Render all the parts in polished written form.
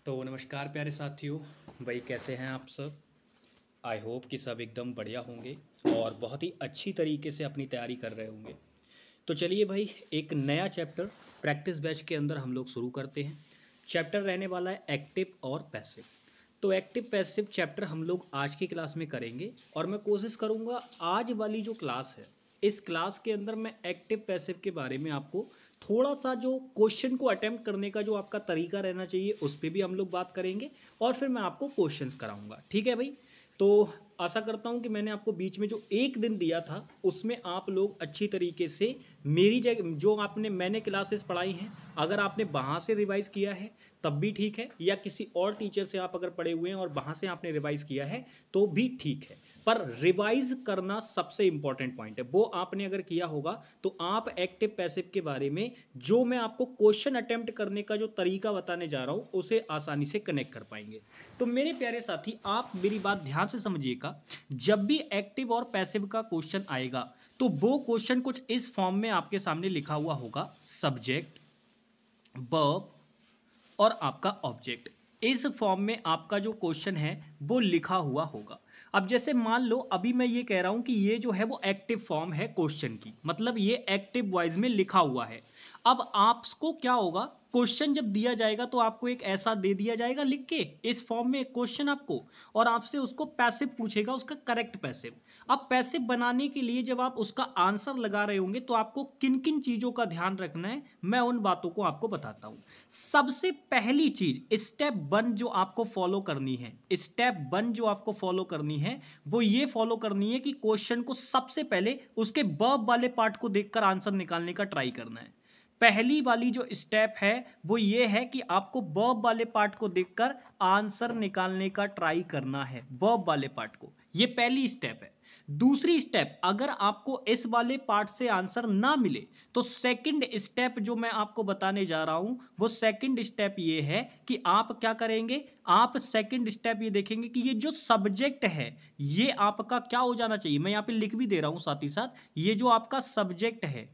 तो नमस्कार प्यारे साथियों। भाई कैसे हैं आप सब। आई होप कि सब एकदम बढ़िया होंगे और बहुत ही अच्छी तरीके से अपनी तैयारी कर रहे होंगे। तो चलिए भाई, एक नया चैप्टर प्रैक्टिस बैच के अंदर हम लोग शुरू करते हैं। चैप्टर रहने वाला है एक्टिव और पैसिव। तो एक्टिव पैसिव चैप्टर हम लोग आज की क्लास में करेंगे और मैं कोशिश करूँगा आज वाली जो क्लास है इस क्लास के अंदर मैं एक्टिव पैसिव के बारे में आपको थोड़ा सा जो क्वेश्चन को अटेम्प्ट करने का जो आपका तरीका रहना चाहिए उस पर भी हम लोग बात करेंगे और फिर मैं आपको क्वेश्चंस कराऊंगा। ठीक है भाई। तो आशा करता हूं कि मैंने आपको बीच में जो एक दिन दिया था उसमें आप लोग अच्छी तरीके से मेरी जगह जो मैंने क्लासेस पढ़ाई हैं अगर आपने वहाँ से रिवाइज़ किया है तब भी ठीक है, या किसी और टीचर से आप अगर पढ़े हुए हैं और वहाँ से आपने रिवाइज़ किया है तो भी ठीक है। पर रिवाइज करना सबसे इंपॉर्टेंट पॉइंट है। वो आपने अगर किया होगा तो आप एक्टिव पैसिव के बारे में जो मैं आपको क्वेश्चन अटेम्प्ट करने का जो तरीका बताने जा रहा हूं उसे आसानी से कनेक्ट कर पाएंगे। तो मेरे प्यारे साथी आप मेरी बात ध्यान से समझिएगा। जब भी एक्टिव और पैसिव का क्वेश्चन आएगा तो वो क्वेश्चन कुछ इस फॉर्म में आपके सामने लिखा हुआ होगा, सब्जेक्ट, वर्ब और आपका ऑब्जेक्ट। इस फॉर्म में आपका जो क्वेश्चन है वो लिखा हुआ होगा। अब जैसे मान लो अभी मैं ये कह रहा हूं कि ये जो है वो एक्टिव फॉर्म है क्वेश्चन की, मतलब ये एक्टिव वॉइस में लिखा हुआ है। अब आपको क्या होगा, क्वेश्चन जब दिया जाएगा तो आपको एक ऐसा दे दिया जाएगा लिख के इस फॉर्म में एक क्वेश्चन आपको, और आपसे उसको पैसिव पूछेगा, उसका करेक्ट पैसिव। अब पैसिव बनाने के लिए जब आप उसका आंसर लगा रहे होंगे तो आपको किन किन चीजों का ध्यान रखना है मैं उन बातों को आपको बताता हूं। सबसे पहली चीज स्टेप 1 जो आपको फॉलो करनी है, स्टेप 1 जो आपको फॉलो करनी है वो ये फॉलो करनी है कि क्वेश्चन को सबसे पहले उसके वर्ब वाले पार्ट को देखकर आंसर निकालने का ट्राई करना है। पहली वाली जो स्टेप है वो ये है कि आपको वर्ब वाले पार्ट को देखकर आंसर निकालने का ट्राई करना है, वर्ब वाले पार्ट को। ये पहली स्टेप है। दूसरी स्टेप, अगर आपको इस वाले पार्ट से आंसर ना मिले तो सेकंड स्टेप जो मैं आपको बताने जा रहा हूं वो सेकंड स्टेप ये है कि आप क्या करेंगे, आप सेकंड स्टेप ये देखेंगे कि ये जो सब्जेक्ट है ये आपका क्या हो जाना चाहिए। मैं यहां पे लिख भी दे रहा हूं साथ ही साथ, ये जो आपका सब्जेक्ट है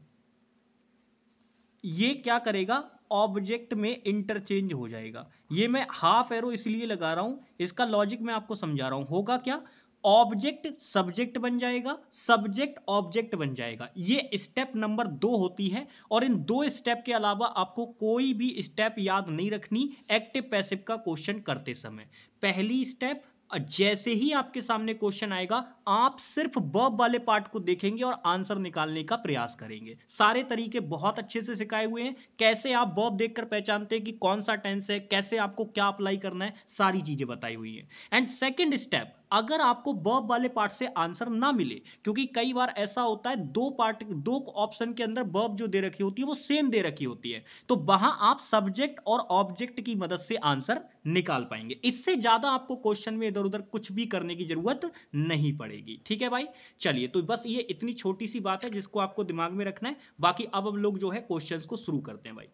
ये क्या करेगा, ऑब्जेक्ट में इंटरचेंज हो जाएगा। ये मैं हाफ एरो इसलिए लगा रहा हूं, इसका लॉजिक मैं आपको समझा रहा हूं। होगा क्या, ऑब्जेक्ट सब्जेक्ट बन जाएगा, सब्जेक्ट ऑब्जेक्ट बन जाएगा। ये स्टेप नंबर 2 होती है और इन 2 स्टेप के अलावा आपको कोई भी स्टेप याद नहीं रखनी एक्टिव पैसिव का क्वेश्चन करते समय। पहली स्टेप, जैसे ही आपके सामने क्वेश्चन आएगा आप सिर्फ वर्ब वाले पार्ट को देखेंगे और आंसर निकालने का प्रयास करेंगे। सारे तरीके बहुत अच्छे से सिखाए हुए हैं, कैसे आप वर्ब देखकर पहचानते हैं कि कौन सा टेंस है, कैसे आपको क्या अप्लाई करना है, सारी चीजें बताई हुई है। एंड सेकंड स्टेप, अगर आपको वर्ब वाले पार्ट से आंसर ना मिले, क्योंकि कई बार ऐसा होता है दो ऑप्शन के अंदर वर्ब जो दे रखी होती है वो सेम दे रखी होती है, तो वहां आप सब्जेक्ट और ऑब्जेक्ट की मदद से आंसर निकाल पाएंगे। इससे ज्यादा आपको क्वेश्चन में इधर उधर कुछ भी करने की जरूरत नहीं पड़ेगी। ठीक है भाई। चलिए, तो बस ये इतनी छोटी सी बात है जिसको आपको दिमाग में रखना है। बाकी अब हम लोग जो है क्वेश्चंस को शुरू करते हैं भाई।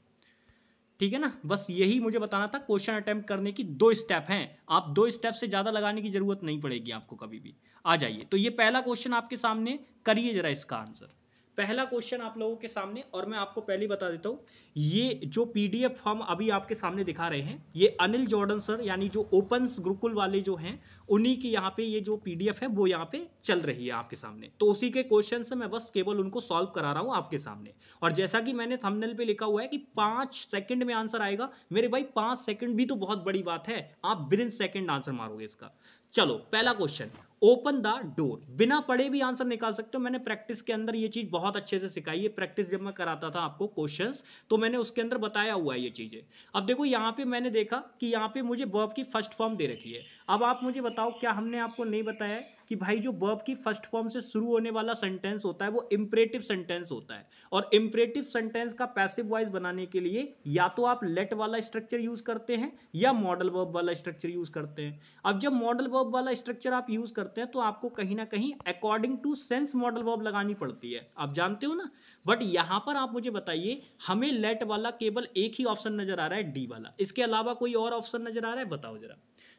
ठीक है ना, बस यही मुझे बताना था। क्वेश्चन अटेम्प्ट करने की 2 स्टेप हैं, आप 2 स्टेप से ज्यादा लगाने की जरूरत नहीं पड़ेगी आपको कभी भी। आ जाइए, तो ये पहला क्वेश्चन आपके सामने, करिए जरा इसका आंसर। पहला क्वेश्चन आप लोगों के सामने, और मैं आपको पहले बता देता हूं ये जो पीडीएफ हम अभी आपके सामने दिखा रहे हैं ये अनिल जॉर्डन सर यानी जो ओपन्स गुरुकुल वाले जो हैं उन्हीं की यहाँ पे ये जो पीडीएफ है वो यहाँ पे चल रही है आपके सामने। तो उसी के क्वेश्चन से मैं बस केवल उनको सॉल्व करा रहा हूं आपके सामने। और जैसा कि मैंने थंबनेल पे लिखा हुआ है कि 5 सेकंड में आंसर आएगा, मेरे भाई 5 सेकंड भी तो बहुत बड़ी बात है, आप विदिन सेकंड आंसर मारोगे इसका। चलो पहला क्वेश्चन, ओपन द डोर। बिना पढ़े भी आंसर निकाल सकते हो, मैंने प्रैक्टिस के अंदर ये चीज बहुत अच्छे से सिखाई है। प्रैक्टिस जब मैं कराता था आपको क्वेश्चंस तो मैंने उसके अंदर बताया हुआ है ये चीजें। अब देखो यहाँ पे मैंने देखा कि यहाँ पे मुझे वर्ब की फर्स्ट फॉर्म दे रखी है। अब आप मुझे बताओ, क्या हमने आपको नहीं बताया है कि भाई जो वर्ब की फर्स्ट फॉर्म से शुरू होने वाला सेंटेंस होता है वो इंपरेटिव सेंटेंस होता है, और इंपरेटिव सेंटेंस का पैसिव वॉइस बनाने के लिए या तो आप लेट वाला स्ट्रक्चर यूज करते हैं या मॉडल वर्ब वाला स्ट्रक्चर यूज करते हैं। अब जब मॉडल वर्ब वाला स्ट्रक्चर आप यूज करते हैं तो आपको कहीं ना कहीं according to sense modal verb लगानी पड़ती है, आप जानते हो ना। बट यहां पर आप मुझे बताइए, हमें लेट वाला केवल एक ही ऑप्शन नजर आ रहा है, डी वाला, इसके अलावा कोई और ऑप्शन नजर आ रहा है, बताओ जरा।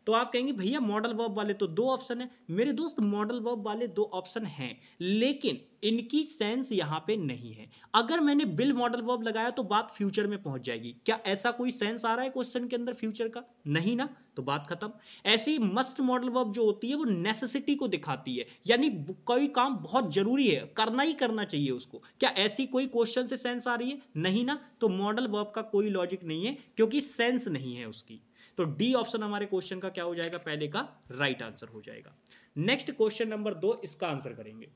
तो आप कहेंगे भैया मॉडल वर्ब वाले तो 2 ऑप्शन है। मेरे दोस्त मॉडल वर्ब वाले 2 ऑप्शन हैं, लेकिन इनकी सेंस यहां पे नहीं है। अगर मैंने बिल मॉडल वर्ब लगाया तो बात फ्यूचर में पहुंच जाएगी। क्या ऐसा कोई सेंस आ रहा है क्वेश्चन के अंदर फ्यूचर का? नहीं ना, तो बात खत्म। ऐसे ही मस्ट मॉडल वर्ब जो होती है वो नेसेसिटी को दिखाती है, यानी कोई काम बहुत जरूरी है, करना ही करना चाहिए उसको। क्या ऐसी कोई क्वेश्चन से सेंस आ रही है? नहीं ना, तो मॉडल वर्ब का कोई लॉजिक नहीं है क्योंकि सेंस नहीं है उसकी। तो डी ऑप्शन हमारे क्वेश्चन का क्या हो जाएगा? पहले का राइट आंसर हो जाएगा। नेक्स्ट क्वेश्चन नंबर 2, इसका आंसर करेंगे।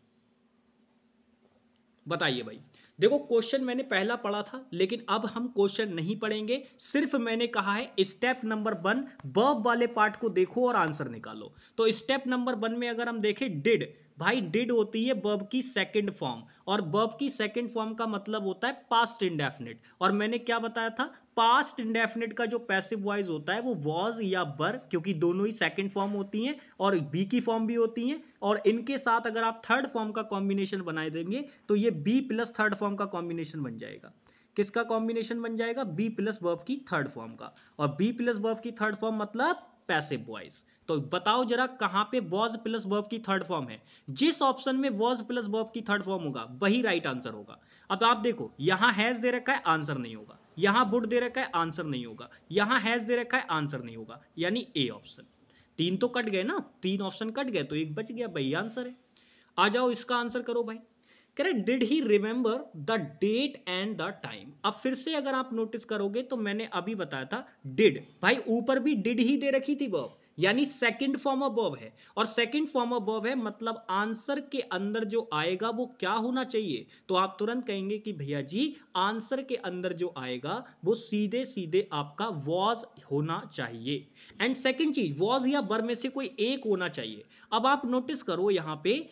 बताइए भाई, देखो क्वेश्चन मैंने पहला पढ़ा था, लेकिन अब हम क्वेश्चन नहीं पढ़ेंगे, सिर्फ मैंने कहा है स्टेप नंबर 1 वर्ब वाले पार्ट को देखो और आंसर निकालो। तो स्टेप नंबर 1 में अगर हम देखें डिड, भाई डिड होती है वर्ब की सेकंड फॉर्म, और वर्ब की सेकंड फॉर्म का मतलब होता है पास्ट इंडेफिनिट। और मैंने क्या बताया था? पास्ट इंडेफिनिट का जो पैसिव वॉइस होता है वो वॉज या वर, क्योंकि दोनों ही सेकंड फॉर्म होती हैं और बी की फॉर्म भी होती हैं, और इनके साथ अगर आप थर्ड फॉर्म का कॉम्बिनेशन बनाए देंगे तो ये बी प्लस थर्ड फॉर्म का कॉम्बिनेशन बन जाएगा। किसका कॉम्बिनेशन बन जाएगा? बी प्लस वर्ब की थर्ड फॉर्म का, और बी प्लस वर्ब की थर्ड फॉर्म मतलब पैसिव वॉइस। तो बताओ जरा कहां पे वॉज प्लस वर्ब की थर्ड फॉर्म है? जिस ऑप्शन में वॉज प्लस वर्ब की थर्ड फॉर्म होगा वही राइट आंसर होगा। अब आप देखो, यहां हैज दे रखा है, आंसर नहीं होगा, यहां वुड दे रखा है, आंसर नहीं होगा, यहां हैज दे रखा है, आंसर नहीं होगा, यानी ए ऑप्शन। तीन तो कट गए ना, तीन ऑप्शन कट गए तो एक बच गया, भाई आंसर है। आ जाओ इसका आंसर करो भाई। कह रहे did he remember the date and the time. अब फिर से अगर आप नोटिस करोगे तो मैंने अभी बताया था डिड, भाई ऊपर भी डिड ही दे रखी थी वर्ब, यानी सेकंड फॉर्म ऑफ वर्ब है, और सेकंड फॉर्म ऑफ वर्ब है मतलब आंसर के अंदर जो आएगा वो क्या होना चाहिए? तो आप तुरंत कहेंगे कि भैया जी आंसर के अंदर जो आएगा वो सीधे सीधे आपका वॉज होना चाहिए। एंड सेकंड चीज, वॉज या वर में से कोई एक होना चाहिए। अब आप नोटिस करो यहां पे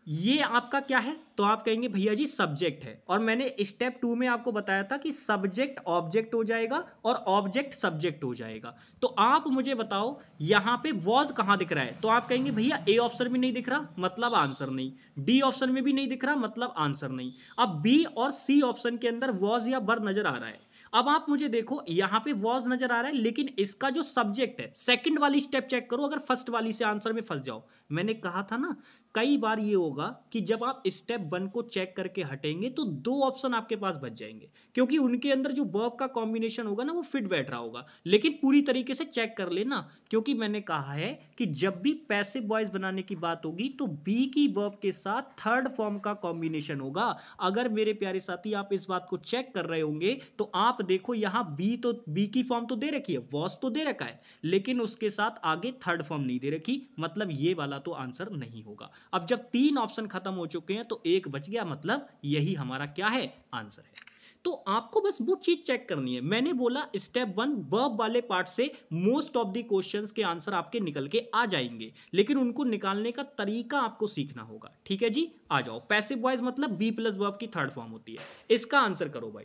ये आपका क्या है? तो आप कहेंगे भैया जी सब्जेक्ट है, और मैंने स्टेप 2 में आपको बताया था कि सब्जेक्ट ऑब्जेक्ट हो जाएगा और ऑब्जेक्ट सब्जेक्ट हो जाएगा। तो आप मुझे बताओ यहां पे वॉज कहां दिख रहा है? तो आप कहेंगे भैया ए ऑप्शन में नहीं दिख रहा, मतलब आंसर नहीं, डी ऑप्शन में भी नहीं दिख रहा, मतलब आंसर नहीं। अब बी और सी ऑप्शन के अंदर वॉज या वर नजर आ रहा है। अब आप मुझे देखो यहां पे वॉज नजर आ रहा है, लेकिन इसका जो सब्जेक्ट है, सेकंड वाली स्टेप चेक करो, अगर फर्स्ट वाली से आंसर में फंस जाओ। मैंने कहा था ना कई बार ये होगा कि जब आप स्टेप 1 को चेक करके हटेंगे तो दो ऑप्शन आपके पास बच जाएंगे, क्योंकि उनके अंदर जो वर्ब का कॉम्बिनेशन होगा ना वो फिट बैठ रहा होगा। लेकिन पूरी तरीके से चेक कर लेना, क्योंकि मैंने कहा है कि जब भी पैसिव वॉइस बनाने की बात होगी तो बी की वर्ब के साथ थर्ड फॉर्म का कॉम्बिनेशन होगा। अगर मेरे प्यारे साथी आप इस बात को चेक कर रहे होंगे तो आप देखो यहां बी की फॉर्म तो दे रखी है, वॉज तो दे रखा है, लेकिन उसके साथ आगे थर्ड फॉर्म नहीं दे रखी, मतलब ये वाला तो आंसर नहीं होगा। अब जब तीन ऑप्शन खत्म हो चुके हैं तो एक बच गया, मतलब यही हमारा क्या है? आंसर है। तो आपको बस वो चीज चेक करनी है। मैंने बोला स्टेप 1 वर्ब वाले पार्ट से मोस्ट ऑफ द क्वेश्चंस के आंसर आपके निकल के आ जाएंगे, लेकिन उनको निकालने का तरीका आपको सीखना होगा। ठीक है जी, आ जाओ। पैसिव वॉइस मतलब बी प्लस वर्ब की थर्ड फॉर्म होती है। इसका आंसर करो भाई।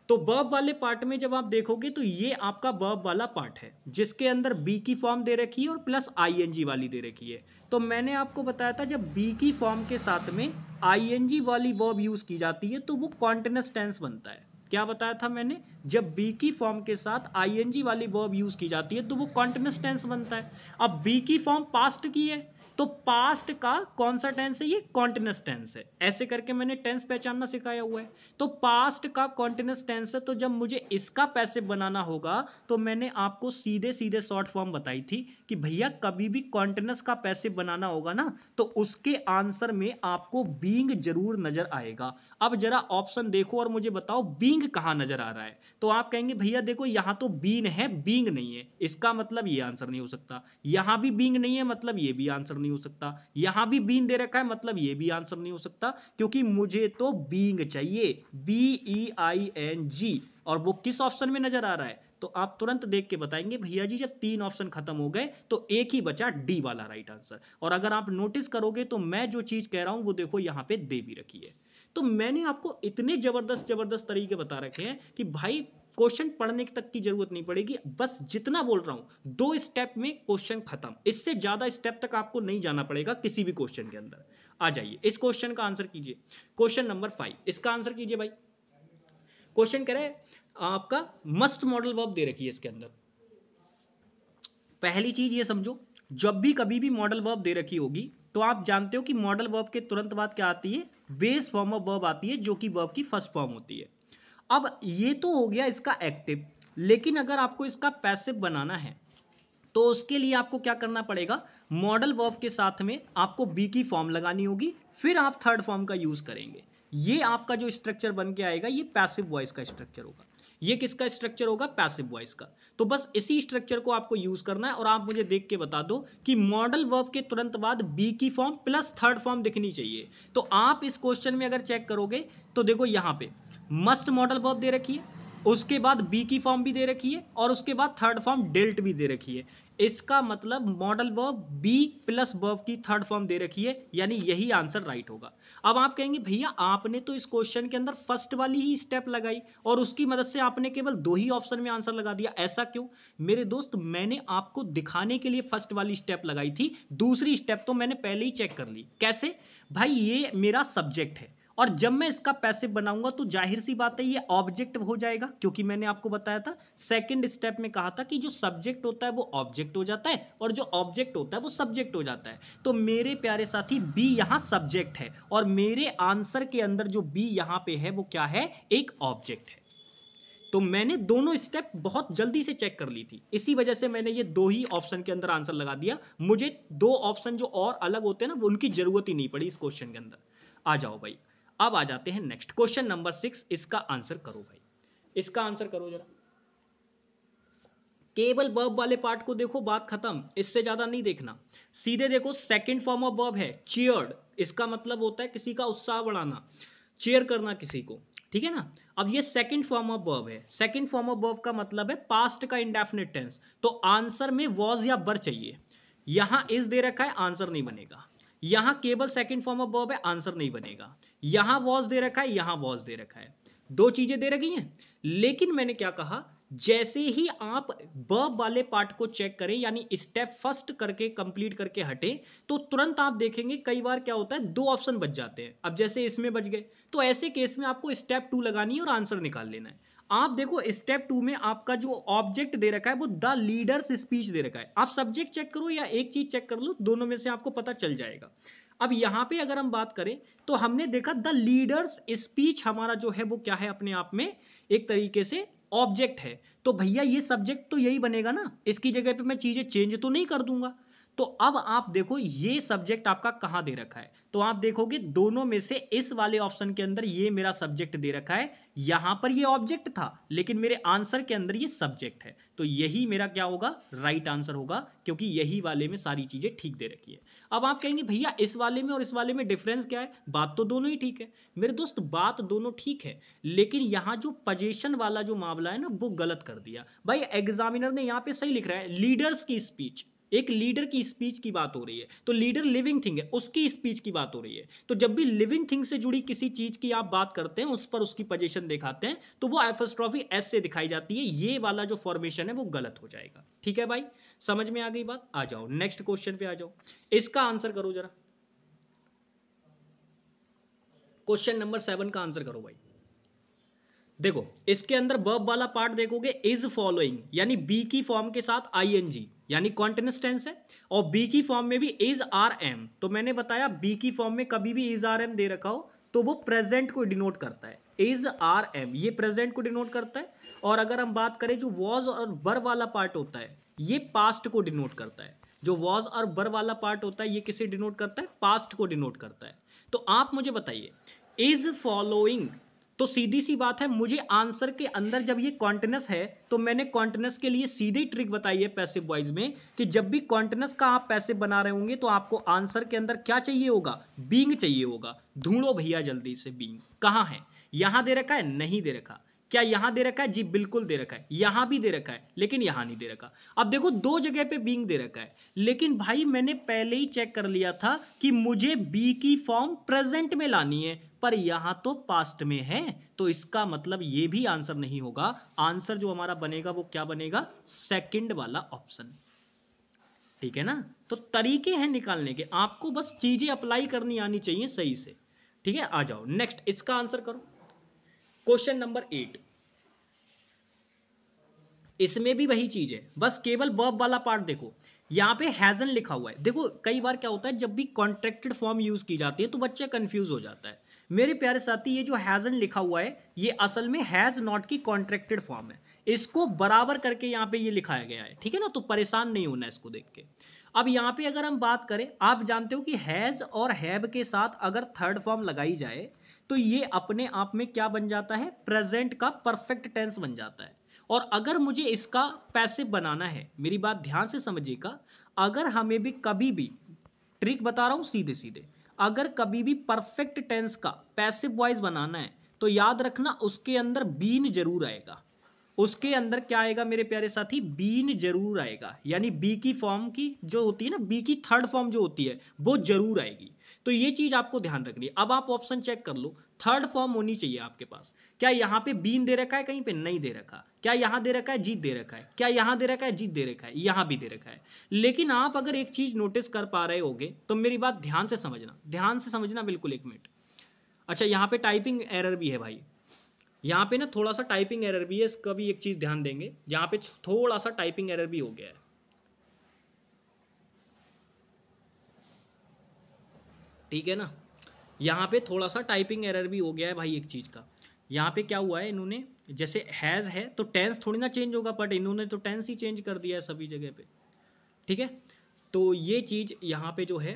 तो वर्ब वाले पार्ट में जब आप देखोगे तो ये आपका वर्ब वाला पार्ट है जिसके अंदर बी की फॉर्म दे रखी है और प्लस आईएनजी वाली दे रखी है। तो मैंने आपको बताया था जब बी की फॉर्म के साथ में आईएनजी वाली वर्ब यूज की जाती है तो वो कॉन्टिन्यूअस टेंस बनता है। क्या बताया था मैंने? जब बी की फॉर्म के साथ आईएनजी वाली वर्ब यूज की जाती है तो वो कॉन्टिन्यूअस टेंस बनता है। अब बी की फॉर्म पास्ट की है तो पास्ट का कौन सा टेंस है? ये कॉन्टिन्यूअस टेंस है। ऐसे करके मैंने टेंस पहचानना सिखाया हुआ है। तो पास्ट का कॉन्टिन्यूअस टेंस है, तो जब मुझे इसका पैसिव बनाना होगा तो मैंने आपको सीधे सीधे शॉर्ट फॉर्म बताई थी कि भैया कभी भी कॉन्टिन्यूअस का पैसिव बनाना होगा ना तो उसके आंसर में आपको बीइंग जरूर नजर आएगा। अब जरा ऑप्शन देखो और मुझे बताओ बीइंग कहां नजर आ रहा है। तो आप कहेंगे भैया देखो यहां तो बीन है, बीइंग नहीं है, इसका मतलब ये आंसर नहीं हो सकता। यहां भी बीइंग नहीं है, मतलब ये भी आंसर नहीं हो सकता। यहां भी बीन दे रखा है, मतलब ये भी आंसर नहीं हो सकता, क्योंकि मुझे तो बीइंग चाहिए, BEING, और वो किस ऑप्शन में नजर आ रहा है? तो आप तुरंत देख के बताएंगे भैया जी जब तीन ऑप्शन खत्म हो गए तो एक ही बचा, डी वाला राइट आंसर। और अगर आप नोटिस करोगे तो मैं जो चीज कह रहा हूं वो देखो यहां पे दे भी रखी है। तो मैंने आपको इतने जबरदस्त जबरदस्त तरीके बता रखे हैं कि भाई क्वेश्चन पढ़ने तक की जरूरत नहीं पड़ेगी। बस जितना बोल रहा हूं 2 स्टेप में क्वेश्चन खत्म, इससे ज्यादा स्टेप तक आपको नहीं जाना पड़ेगा किसी भी क्वेश्चन के अंदर। आ जाइए इस क्वेश्चन का आंसर कीजिए। क्वेश्चन नंबर 5, इसका आंसर कीजिए भाई। क्वेश्चन कह रहे हैं आपका मस्ट मॉडल वर्ब दे रखी है इसके अंदर। पहली चीज ये समझो, जब भी कभी भी मॉडल वर्ब दे रखी होगी तो आप जानते हो कि मॉडल वर्ब के तुरंत बाद क्या आती है, बेस फॉर्म ऑफ वर्ब आती है, जो कि वर्ब की फर्स्ट फॉर्म होती है। अब ये तो हो गया इसका एक्टिव, लेकिन अगर आपको इसका पैसिव बनाना है तो उसके लिए आपको क्या करना पड़ेगा, मॉडल वर्ब के साथ में आपको बी की फॉर्म लगानी होगी, फिर आप थर्ड फॉर्म का यूज करेंगे। ये आपका जो स्ट्रक्चर बन के आएगा ये पैसिव वॉइस का स्ट्रक्चर होगा। ये किसका स्ट्रक्चर होगा, पैसिव वॉइस का। तो बस इसी स्ट्रक्चर को आपको यूज करना है और आप मुझे देख के बता दो कि मॉडल वर्ब के तुरंत बाद बी की फॉर्म प्लस थर्ड फॉर्म दिखनी चाहिए। तो आप इस क्वेश्चन में अगर चेक करोगे तो देखो यहां पे मस्ट मॉडल वर्ब दे रखी है, उसके बाद बी की फॉर्म भी दे रखी है और उसके बाद थर्ड फॉर्म डेल्ट भी दे रखी है। इसका मतलब modal verb B plus verb की थर्ड फॉर्म दे रखी है, यानी यही आंसर राइट होगा। अब आप कहेंगे भैया आपने तो इस क्वेश्चन के अंदर फर्स्ट वाली ही स्टेप लगाई और उसकी मदद से आपने केवल 2 ही ऑप्शन में आंसर लगा दिया, ऐसा क्यों? मेरे दोस्त मैंने आपको दिखाने के लिए फर्स्ट वाली स्टेप लगाई थी, दूसरी स्टेप तो मैंने पहले ही चेक कर ली। कैसे भाई, ये मेरा सब्जेक्ट है और जब मैं इसका पैसिव बनाऊंगा तो जाहिर सी बात है ये ऑब्जेक्ट हो जाएगा, क्योंकि मैंने आपको बताया था सेकंड स्टेप में कहा था कि जो सब्जेक्ट होता है वो ऑब्जेक्ट हो जाता है और जो ऑब्जेक्ट होता है वो सब्जेक्ट हो जाता है। तो मेरे प्यारे साथी बी यहां सब्जेक्ट है और मेरे आंसर के अंदर जो बी यहां पे है वो क्या है, एक ऑब्जेक्ट है। तो मैंने दोनों स्टेप बहुत जल्दी से चेक कर ली थी, इसी वजह से मैंने ये 2 ही ऑप्शन के अंदर आंसर लगा दिया। मुझे 2 ऑप्शन जो और अलग होते हैं ना उनकी जरूरत ही नहीं पड़ी इस क्वेश्चन के अंदर। आ जाओ भाई, अब आ जाते हैं नेक्स्ट क्वेश्चन नंबर 6। इसका आंसर करो भाई, इसका आंसर करो जरा। केवल वर्ब वाले पार्ट को देखो, बात खत्म, इससे ज्यादा नहीं देखना। सीधे देखो सेकंड फॉर्म ऑफ वर्ब है चीयर्ड, इसका मतलब होता है किसी का उत्साह बढ़ाना, चीयर करना किसी को, ठीक है ना। अब ये सेकंड फॉर्म ऑफ वर्ब है, सेकंड फॉर्म ऑफ वर्ब का मतलब है पास्ट का इंडेफिनिट टेंस, तो आंसर में वॉज या वर चाहिए। यहां इज दे रखा है, आंसर नहीं बनेगा। यहां केवल सेकंड फॉर्म ऑफ वर्ब है, आंसर नहीं बनेगा। यहां वॉज दे रखा है, यहां वॉज दे रखा है, 2 चीजें दे रखी हैं। लेकिन मैंने क्या कहा, जैसे ही आप वर्ब वाले पार्ट को चेक करें, यानी स्टेप फर्स्ट करके कंप्लीट करके हटे, तो तुरंत आप देखेंगे कई बार क्या होता है 2 ऑप्शन बच जाते हैं। अब जैसे इसमें बच गए, तो ऐसे केस में आपको स्टेप 2 लगानी है और आंसर निकाल लेना है। आप देखो स्टेप 2 में आपका जो ऑब्जेक्ट दे रखा है वो द लीडर्स स्पीच दे रखा है। आप सब्जेक्ट चेक करो या एक चीज चेक कर लो, दोनों में से आपको पता चल जाएगा। अब यहां पे अगर हम बात करें तो हमने देखा द लीडर्स स्पीच हमारा जो है वो क्या है, अपने आप में एक तरीके से ऑब्जेक्ट है। तो भैया ये सब्जेक्ट तो यही बनेगा ना, इसकी जगह पे मैं चीजें चेंज तो नहीं कर दूंगा। तो अब आप देखो ये सब्जेक्ट आपका कहां दे रखा है, तो आप देखोगे दोनों में से इस वाले ऑप्शन के अंदर ये मेरा सब्जेक्ट दे रखा है, यहां पर ये ऑब्जेक्ट था लेकिन मेरे आंसर के अंदर ये सब्जेक्ट है। तो यही मेरा क्या होगा, राइट आंसर होगा, क्योंकि यही वाले में सारी चीजें ठीक दे रखी है। अब आप कहेंगे भैया इस वाले में और इस वाले में डिफरेंस क्या है, बात तो दोनों ही ठीक है। मेरे दोस्त बात दोनों ठीक है, लेकिन यहां जो पोजीशन वाला जो मामला है ना वो गलत कर दिया भाई। एग्जामिनर ने यहां पे सही लिख रहा है लीडर्स की स्पीच, एक लीडर की स्पीच की बात हो रही है, तो लीडर लिविंग थिंग है, उसकी स्पीच की बात हो रही है। तो जब भी लिविंग थिंग से जुड़ी किसी चीज की आप बात करते हैं, उस पर उसकी पोजीशन दिखाते हैं, तो वो एपोस्ट्रोफी एस से दिखाई जाती है। ये वाला जो फॉर्मेशन है वो गलत हो जाएगा। ठीक है भाई, समझ में आ गई बात। आ जाओ नेक्स्ट क्वेश्चन पे आ जाओ, इसका आंसर करो जरा। क्वेश्चन नंबर 7 का आंसर करो भाई। देखो इसके अंदर वर्ब वाला पार्ट देखोगे, इज फॉलोइंग यानी बी की फॉर्म के साथ आईएनजी यानी कॉन्टिन्यूअस टेंस है, और बी की फॉर्म में भी इज आर एम। तो मैंने बताया बी की फॉर्म में कभी भी इज आर एम दे रखा हो तो वो प्रेजेंट को डिनोट करता है, इज आर एम ये प्रेजेंट को डिनोट करता है। और अगर हम बात करें जो वॉज और वर वाला पार्ट होता है ये पास्ट को डिनोट करता है। जो वॉज और वर वाला पार्ट होता है ये किसे डिनोट करता है, पास्ट को डिनोट करता है। तो आप मुझे बताइए इज फॉलोइंग, तो सीधी सी बात है, मुझे आंसर के अंदर जब ये कॉन्टिन्यूअस है तो मैंने कॉन्टिन्यूअस के लिए सीधी ट्रिक बताई है पैसिव वॉइस में कि जब भी कॉन्टिन्यूअस का आप पैसिव बना रहे होंगे तो आपको आंसर के अंदर क्या चाहिए होगा, बीइंग चाहिए होगा। ढूंढो भैया जल्दी से, बीइंग कहां है, यहां दे रखा है, नहीं दे रखा। क्या यहां दे रखा है, जी बिल्कुल दे रखा है, यहां भी दे रखा है लेकिन यहां नहीं दे रखा। अब देखो 2 जगह पे बीइंग दे रखा है, लेकिन भाई मैंने पहले ही चेक कर लिया था कि मुझे बी की फॉर्म प्रेजेंट में लानी है, पर यहां तो पास्ट में है, तो इसका मतलब ये भी आंसर नहीं होगा। आंसर जो हमारा बनेगा वो क्या बनेगा, सेकंड वाला ऑप्शन। ठीक है ना। तो तरीके हैं निकालने के, आपको बस चीजें अप्लाई करनी आनी चाहिए सही से। ठीक है, आ जाओ नेक्स्ट, इसका आंसर करो। क्वेश्चन नंबर 8, इसमें भी वही चीज है, बस केवल वर्ब वाला पार्ट देखो, यहाँ पे हैजन लिखा हुआ है। देखो कई बार क्या होता है जब भी कॉन्ट्रैक्टेड फॉर्म यूज की जाती है तो बच्चा कंफ्यूज हो जाता है। मेरे प्यारे साथी ये जो हैजन लिखा हुआ है ये असल में हैज नॉट की कॉन्ट्रैक्टेड फॉर्म है, इसको बराबर करके यहाँ पे ये लिखाया गया है, ठीक है ना, तो परेशान नहीं होना इसको देख के। अब यहाँ पे अगर हम बात करें, आप जानते हो कि हैज और हैव के साथ अगर थर्ड फॉर्म लगाई जाए तो ये अपने आप में क्या बन जाता है, प्रेजेंट का परफेक्ट टेंस बन जाता है। और अगर मुझे इसका पैसिव बनाना है, मेरी बात ध्यान से समझिएगा, अगर हमें भी कभी भी, ट्रिक बता रहा हूं सीधे सीधे, अगर कभी भी परफेक्ट टेंस का पैसिव वॉइस बनाना है तो याद रखना उसके अंदर बीन जरूर आएगा। उसके अंदर क्या आएगा मेरे प्यारे साथी, बीन जरूर आएगा, यानी बी की फॉर्म की जो होती है ना, बी की थर्ड फॉर्म जो होती है वो जरूर आएगी। तो ये चीज आपको ध्यान रखनी है। अब आप ऑप्शन चेक कर लो, थर्ड फॉर्म होनी चाहिए आपके पास। क्या यहाँ पे बीन दे रखा है, कहीं पे नहीं दे रखा, क्या यहाँ दे रखा है, जीत दे रखा है, क्या यहाँ दे रखा है, जीत दे रखा है, यहाँ भी दे रखा है। लेकिन आप अगर एक चीज नोटिस कर पा रहे होगे तो मेरी बात ध्यान से समझना, ध्यान से समझना बिल्कुल, एक मिनट। अच्छा यहाँ पे टाइपिंग एरर भी है भाई, यहाँ पे ना थोड़ा सा टाइपिंग एरर भी है, इसका भी एक चीज ध्यान देंगे, यहाँ पे थोड़ा सा टाइपिंग एरर भी हो गया है, ठीक है ना, यहाँ पे थोड़ा सा टाइपिंग एरर भी हो गया है भाई एक चीज का। यहाँ पे क्या हुआ है, इन्होंने जैसे हैज है तो टेंस थोड़ी ना चेंज होगा, बट इन्होंने तो टेंस ही चेंज कर दिया है सभी जगह पे, ठीक है। तो ये चीज यहाँ पे जो है,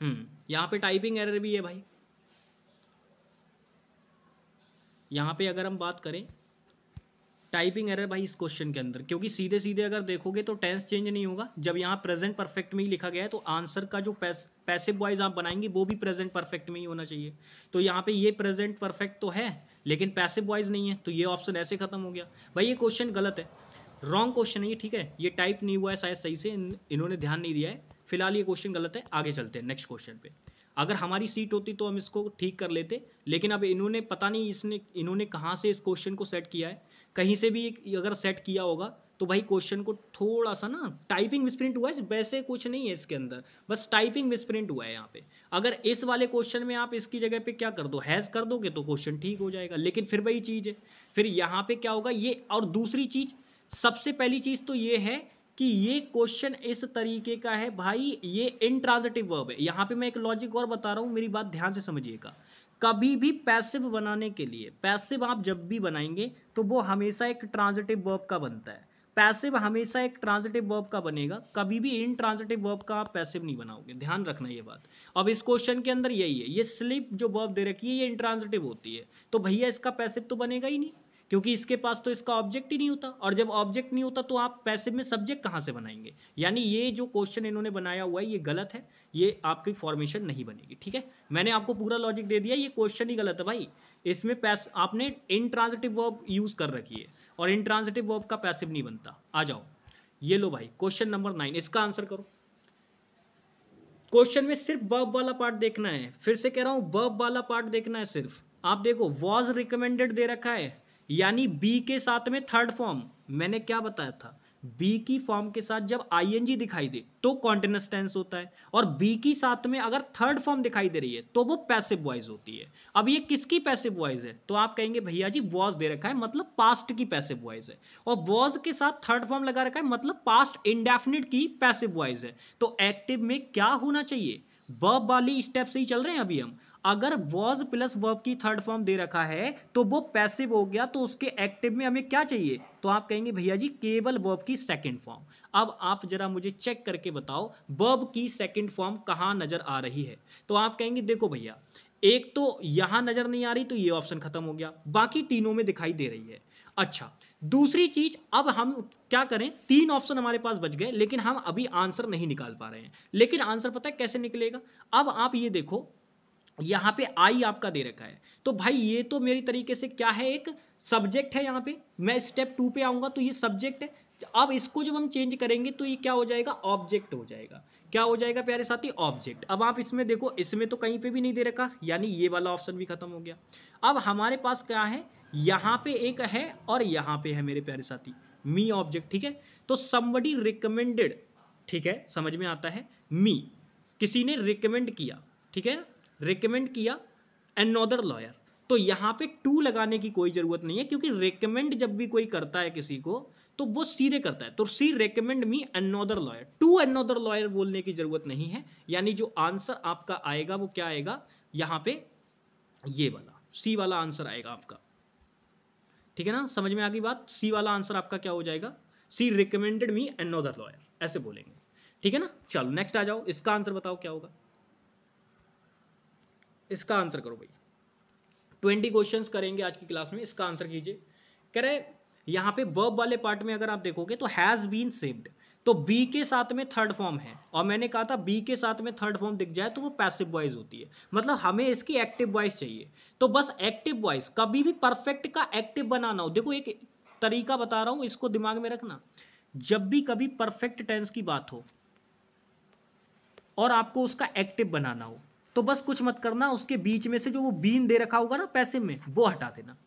यहाँ पे टाइपिंग एरर भी है भाई। यहाँ पे अगर हम बात करें टाइपिंग एरर भाई इस क्वेश्चन के अंदर, क्योंकि सीधे सीधे अगर देखोगे तो टेंस चेंज नहीं होगा। जब यहाँ प्रेजेंट परफेक्ट में ही लिखा गया है तो आंसर का जो पैसिव वॉइस आप बनाएंगे वो भी प्रेजेंट परफेक्ट में ही होना चाहिए। तो यहाँ पे ये प्रेजेंट परफेक्ट तो है लेकिन पैसिव वॉइस नहीं है, तो ये ऑप्शन ऐसे खत्म हो गया भाई। ये क्वेश्चन गलत है, रॉन्ग क्वेश्चन है ये, ठीक है, ये टाइप नहीं हुआ है शायद सही से, इन्होंने ध्यान नहीं दिया है। फिलहाल ये क्वेश्चन गलत है, आगे चलते हैं नेक्स्ट क्वेश्चन पे। अगर हमारी सीट होती तो हम इसको ठीक कर लेते, लेकिन अब इन्होंने पता नहीं इन्होंने कहाँ से इस क्वेश्चन को सेट किया है, कहीं से भी अगर सेट किया होगा तो भाई क्वेश्चन को थोड़ा सा ना टाइपिंग मिसप्रिंट हुआ है, वैसे कुछ नहीं है इसके अंदर, बस टाइपिंग मिसप्रिंट हुआ है यहाँ पे। अगर इस वाले क्वेश्चन में आप इसकी जगह पे क्या कर दो, हैज कर दोगे तो क्वेश्चन ठीक हो जाएगा, लेकिन फिर वही चीज़ है, फिर यहाँ पे क्या होगा ये। और दूसरी चीज़, सबसे पहली चीज़ तो ये है कि ये क्वेश्चन इस तरीके का है भाई, ये इंट्रांजिटिव वर्ब है। यहाँ पे मैं एक लॉजिक और बता रहा हूँ, मेरी बात ध्यान से समझिएगा। कभी भी पैसिव बनाने के लिए, पैसिव आप जब भी बनाएंगे तो वो हमेशा एक ट्रांजिटिव वर्ब का बनता है, पैसिव हमेशा एक ट्रांजिटिव वर्ब का बनेगा, कभी भी इंट्रांजिटिव वर्ब का आप पैसिव नहीं बनाओगे, ध्यान रखना ये बात। अब इस क्वेश्चन के अंदर यही है, ये स्लिप जो वर्ब दे रखी है ये इंट्रांजिटिव होती है, तो भैया इसका पैसिव तो बनेगा ही नहीं, क्योंकि इसके पास तो इसका ऑब्जेक्ट ही नहीं होता, और जब ऑब्जेक्ट नहीं होता तो आप पैसिव में सब्जेक्ट कहाँ से बनाएंगे। यानी ये जो क्वेश्चन इन्होंने बनाया हुआ है ये गलत है, ये आपकी फॉर्मेशन नहीं बनेगी, ठीक है। मैंने आपको पूरा लॉजिक दे दिया, ये क्वेश्चन ही गलत है भाई। इसमें आपने इंट्रांजिटिव वर्ब यूज कर रखी है और इंट्रांजिटिव वर्ब का पैसिव नहीं बनता। आ जाओ, ये लो भाई क्वेश्चन नंबर 9, इसका आंसर करो। क्वेश्चन में सिर्फ वर्ब वाला पार्ट देखना है, फिर से कह रहा हूं वर्ब वाला पार्ट देखना है सिर्फ। आप देखो वॉज रिकमेंडेड दे रखा है, यानी बी के साथ में थर्ड फॉर्म, मैंने क्या बताया था, बी की फॉर्म के साथ जब आईएनजी दिखाई दे तो कॉन्टिन्यूअस टेंस होता है, और बी की साथ में अगर थर्ड फॉर्म दिखाई दे रही है तो वो पैसिव वॉइस होती है। अब ये किसकी पैसिव वॉइस है, तो आप कहेंगे भैया जी वॉज दे रखा है मतलब पास्ट की पैसिव वॉइस है, और वॉज के साथ थर्ड फॉर्म लगा रखा है मतलब पास्ट इंडेफिनिट की पैसिव वॉइस है। तो एक्टिव में क्या होना चाहिए, वर्ब वाली स्टेप से ही चल रहे हैं अभी हम। अगर वॉज प्लस वर्ब की थर्ड फॉर्म दे रखा है तो वो पैसिव हो गया, तो उसके एक्टिव में हमें क्या चाहिए, तो आप कहेंगे भैया जी केवल वर्ब की सेकंड फॉर्म। अब आप जरा मुझे चेक करके बताओ वर्ब की सेकंड फॉर्म कहां नजर आ रही है, तो आप कहेंगे देखो भैया एक तो यहां नजर नहीं आ रही, तो ये ऑप्शन खत्म हो गया, बाकी तीनों में दिखाई दे रही है। अच्छा दूसरी चीज, अब हम क्या करें, 3 ऑप्शन हमारे पास बच गए लेकिन हम अभी आंसर नहीं निकाल पा रहे हैं। लेकिन आंसर पता है कैसे निकलेगा, अब आप ये देखो यहाँ पे आई आपका दे रखा है, तो भाई ये तो मेरी तरीके से क्या है, एक सब्जेक्ट है। यहाँ पे मैं स्टेप 2 पे आऊंगा तो ये सब्जेक्ट है। अब इसको जब हम चेंज करेंगे तो ये क्या हो जाएगा, ऑब्जेक्ट हो जाएगा। क्या हो जाएगा प्यारे साथी, ऑब्जेक्ट। अब आप इसमें देखो, इसमें तो कहीं पे भी नहीं दे रखा, यानी ये वाला ऑप्शन भी खत्म हो गया। अब हमारे पास क्या है, यहाँ पे एक है और यहाँ पे है मेरे प्यारे साथी मी ऑब्जेक्ट, ठीक है। तो समबडी रिकमेंडेड, ठीक है, समझ में आता है, मी किसी ने रिकमेंड किया, ठीक है, रिकमेंड किया अनदर लॉयर, तो यहाँ पे टू लगाने की कोई जरूरत नहीं है, क्योंकि रेकमेंड जब भी कोई करता है किसी को तो वो सीधे करता है, तो see recommend me another lawyer, to another lawyer बोलने की जरूरत नहीं है। यानी जो आंसर आपका आएगा वो क्या आएगा यहाँ पे, ये वाला सी वाला आंसर आएगा आपका। ठीक है ना, समझ में आ गई बात। सी वाला आंसर आपका क्या हो जाएगा, सी रिकमेंडेड मी अनदर लॉयर, ऐसे बोलेंगे। ठीक है ना, चलो नेक्स्ट आ जाओ, इसका आंसर बताओ क्या होगा। इसका आंसर करो भाई, 20 क्वेश्चंस करेंगे आज की क्लास में, इसका आंसर कीजिए। कह रहे यहाँ पे वर्ब वाले पार्ट में अगर आप देखोगे तो हैज बीन सेव्ड, तो बी के साथ में थर्ड फॉर्म है, और मैंने कहा था बी के साथ में थर्ड फॉर्म दिख जाए तो वो पैसिव वॉइस होती है, मतलब हमें इसकी एक्टिव वॉइस चाहिए। तो बस एक्टिव वॉइस, कभी भी परफेक्ट का एक्टिव बनाना हो, देखो एक तरीका बता रहा हूं, इसको दिमाग में रखना। जब भी कभी परफेक्ट टेंस की बात हो और आपको उसका एक्टिव बनाना हो, तो बस कुछ मत करना, उसके बीच में से जो वो बीन दे रखा होगा ना पैसिव में, वो हटा देना।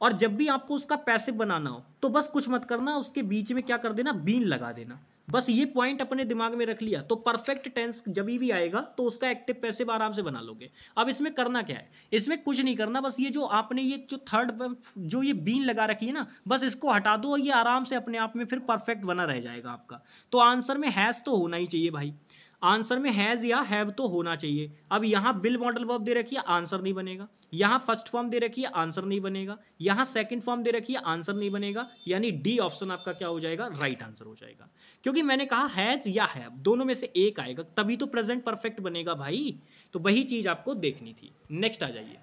और जब भी आपको उसका पैसिव बनाना हो तो बस कुछ मत करना, उसके बीच में क्या कर देना, बीन लगा देना। बस ये पॉइंट अपने दिमाग में रख लिया तो परफेक्ट टेंस जब भी आएगा तो उसका एक्टिव पैसिव आराम से बना लोगे। अब इसमें करना क्या है, इसमें कुछ नहीं करना, बस ये जो आपने ये जो थर्ड जो ये बीन लगा रखी है ना, बस इसको हटा दो और ये आराम से अपने आप में फिर परफेक्ट बना रह जाएगा आपका। तो आंसर में हैज तो होना ही चाहिए भाई, आंसर में हैज या हैव तो होना चाहिए। अब यहां बिल मॉडल वर्ब दे रखी है, आंसर नहीं बनेगा। यहां फर्स्ट फॉर्म दे रखी है, आंसर नहीं बनेगा। यहां सेकंड फॉर्म दे रखी है, आंसर नहीं बनेगा। यानी डी ऑप्शन आपका क्या हो जाएगा, राइट आंसर हो जाएगा। क्योंकि मैंने कहा हैज या हैव दोनों में से एक आएगा, तभी तो प्रेजेंट परफेक्ट बनेगा भाई। तो वही चीज आपको देखनी थी। नेक्स्ट आ जाइए,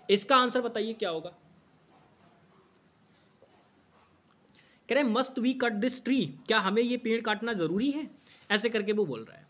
इसका आंसर बताइए क्या होगा। कह रहे must we cut this tree, क्या हमें ये पेड़ काटना जरूरी है, ऐसे करके वो बोल रहा है।